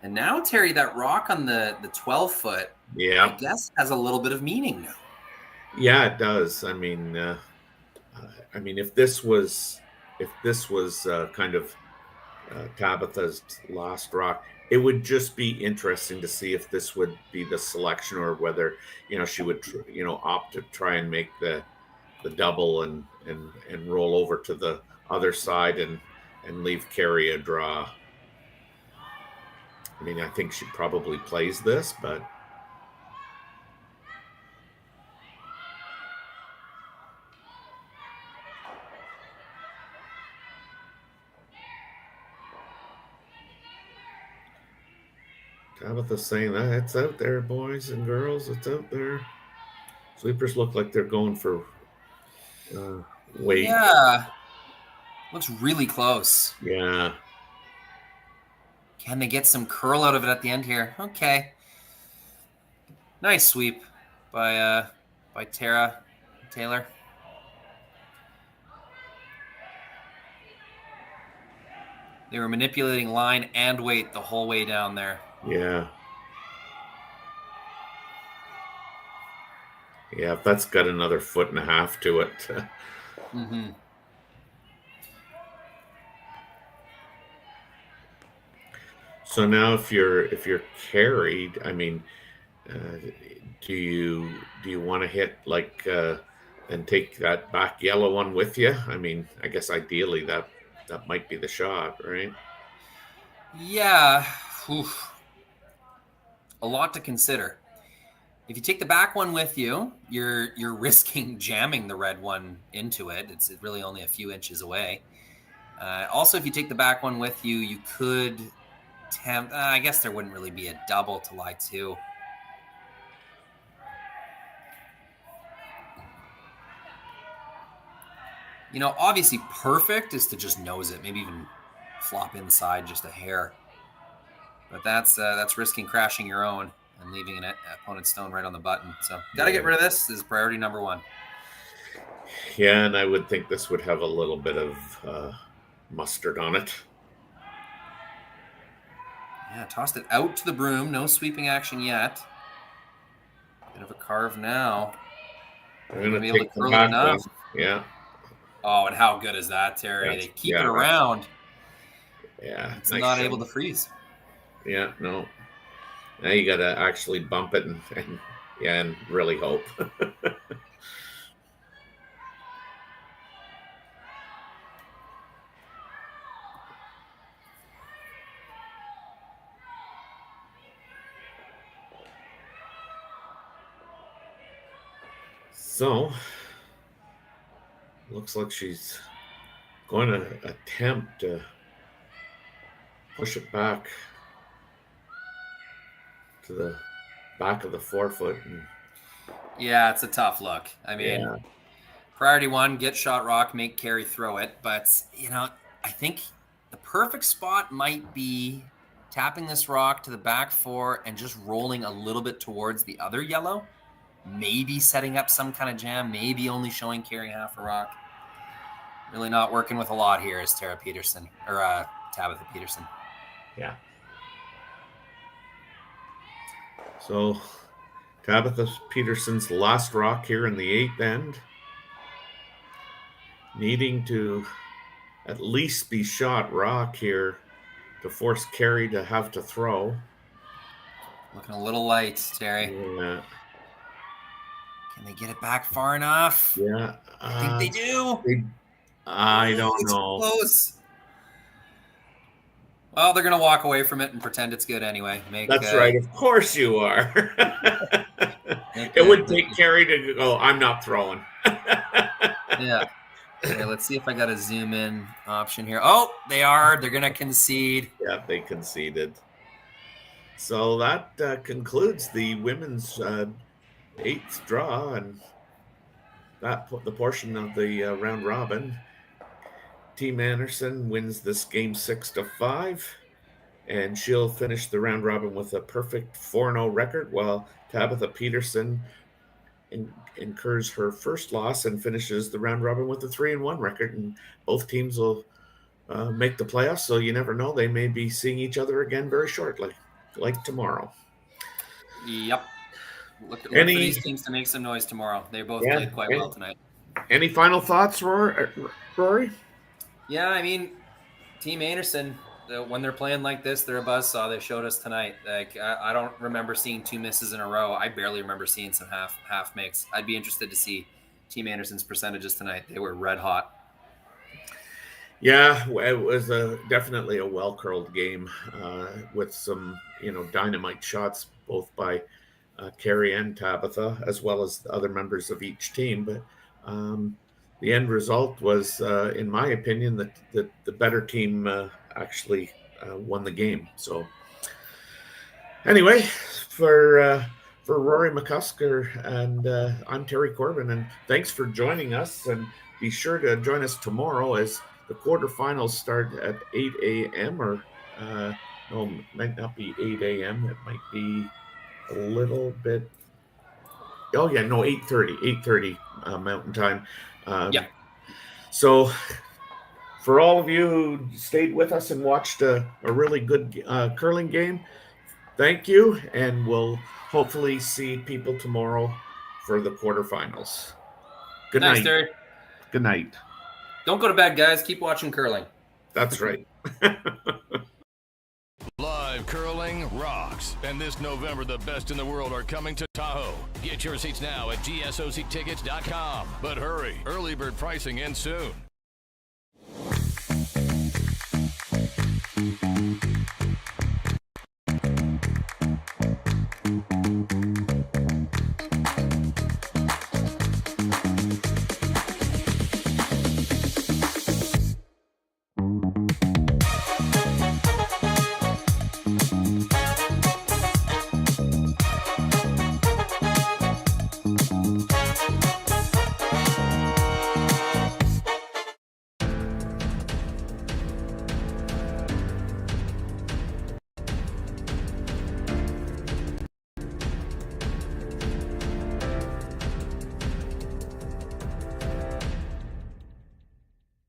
And now, Terry, that rock on the 12-foot, I guess, has a little bit of meaning now. Yeah, it does. I mean, if this was kind of Tabitha's last rock, it would just be interesting to see if this would be the selection or whether she would opt to try and make the double and roll over to the other side and leave Kerri a draw. I mean, I think she probably plays this, but Tabitha's saying that it's out there, boys and girls. It's out there. Sweepers look like they're going for weight. Yeah. Looks really close. Yeah. Can they get some curl out of it at the end here? Okay. Nice sweep by Taylor. They were manipulating line and weight the whole way down there. Yeah. Yeah, that's got another 1.5 feet to it. Mm-hmm. So now, if you're carried, I mean, do you want to hit and take that back yellow one with you? I mean, I guess ideally that might be the shot, right? Yeah. Oof. A lot to consider. If you take the back one with you, you're risking jamming the red one into it. It's really only a few inches away. Also, if you take the back one with you, you could attempt. I guess there wouldn't really be a double to lie to. Obviously perfect is to just nose it, maybe even flop inside just a hair. But that's risking crashing your own and leaving an opponent's stone right on the button. So got to get rid of this. This is priority number 1. Yeah, and I would think this would have a little bit of mustard on it. Yeah, tossed it out to the broom. No sweeping action yet. Bit of a carve now. I'm going to be able to curl it enough. Yeah. Oh, and how good is that, Terry? They keep it around. Yeah. It's nice not able to freeze. Yeah, no. Now you got to actually bump it and really hope. So, looks like she's going to attempt to push it back to the back of the 4-foot. Yeah, it's a tough look. I mean, priority 1, get shot rock, make Kerri throw it. But, I think the perfect spot might be tapping this rock to the back four and just rolling a little bit towards the other yellow. Maybe setting up some kind of jam, maybe only showing Kerri half a rock. Really not working with a lot here is Tabitha Peterson. Yeah. So Tabitha Peterson's last rock here in the 8th end. Needing to at least be shot rock here to force Kerri to have to throw. Looking a little light, Terry. Yeah. Can they get it back far enough? Yeah. I think they do. I don't know. Close. Well, they're going to walk away from it and pretend it's good anyway. That's right. Of course you are. It would take Kerri to go, I'm not throwing. Yeah. Okay, let's see if I got a zoom in option here. Oh, they are. They're going to concede. Yeah, they conceded. So that concludes the women's 8th draw, and that the portion of the round robin. Team Einarson wins this game 6-5, and she'll finish the round robin with a perfect 4-0 record, while Tabitha Peterson incurs her first loss and finishes the round robin with a 3-1 record. And both teams will make the playoffs, so you never know. They may be seeing each other again very shortly, like tomorrow. Yep. Look for these teams to make some noise tomorrow. They both played quite well tonight. Any final thoughts, Rory? Yeah, I mean, Team Einarson, when they're playing like this, they're a buzzsaw. They showed us tonight. Like I don't remember seeing 2 misses in a row. I barely remember seeing some half makes. I'd be interested to see Team Anderson's percentages tonight. They were red hot. Yeah, it was definitely a well-curled game with some, dynamite shots both by Kerri and Tabitha, as well as the other members of each team. But the end result was, in my opinion, that the better team actually won the game. So anyway, for Rory McCusker and I'm Terry Corbin, and thanks for joining us. And be sure to join us tomorrow as the quarterfinals start at 8 a.m. or no, it might not be 8 a.m. It might be a little bit. Oh yeah, no, 8:30 Mountain Time. Yeah. So for all of you who stayed with us and watched a really good curling game, thank you, and we'll hopefully see people tomorrow for the quarterfinals. Good night. Terry. Good night. Don't go to bed, guys. Keep watching curling. That's right. Live curling rocks. And this November, the best in the world are coming to Tahoe. Get your seats now at gsoctickets.com. But hurry, early bird pricing ends soon.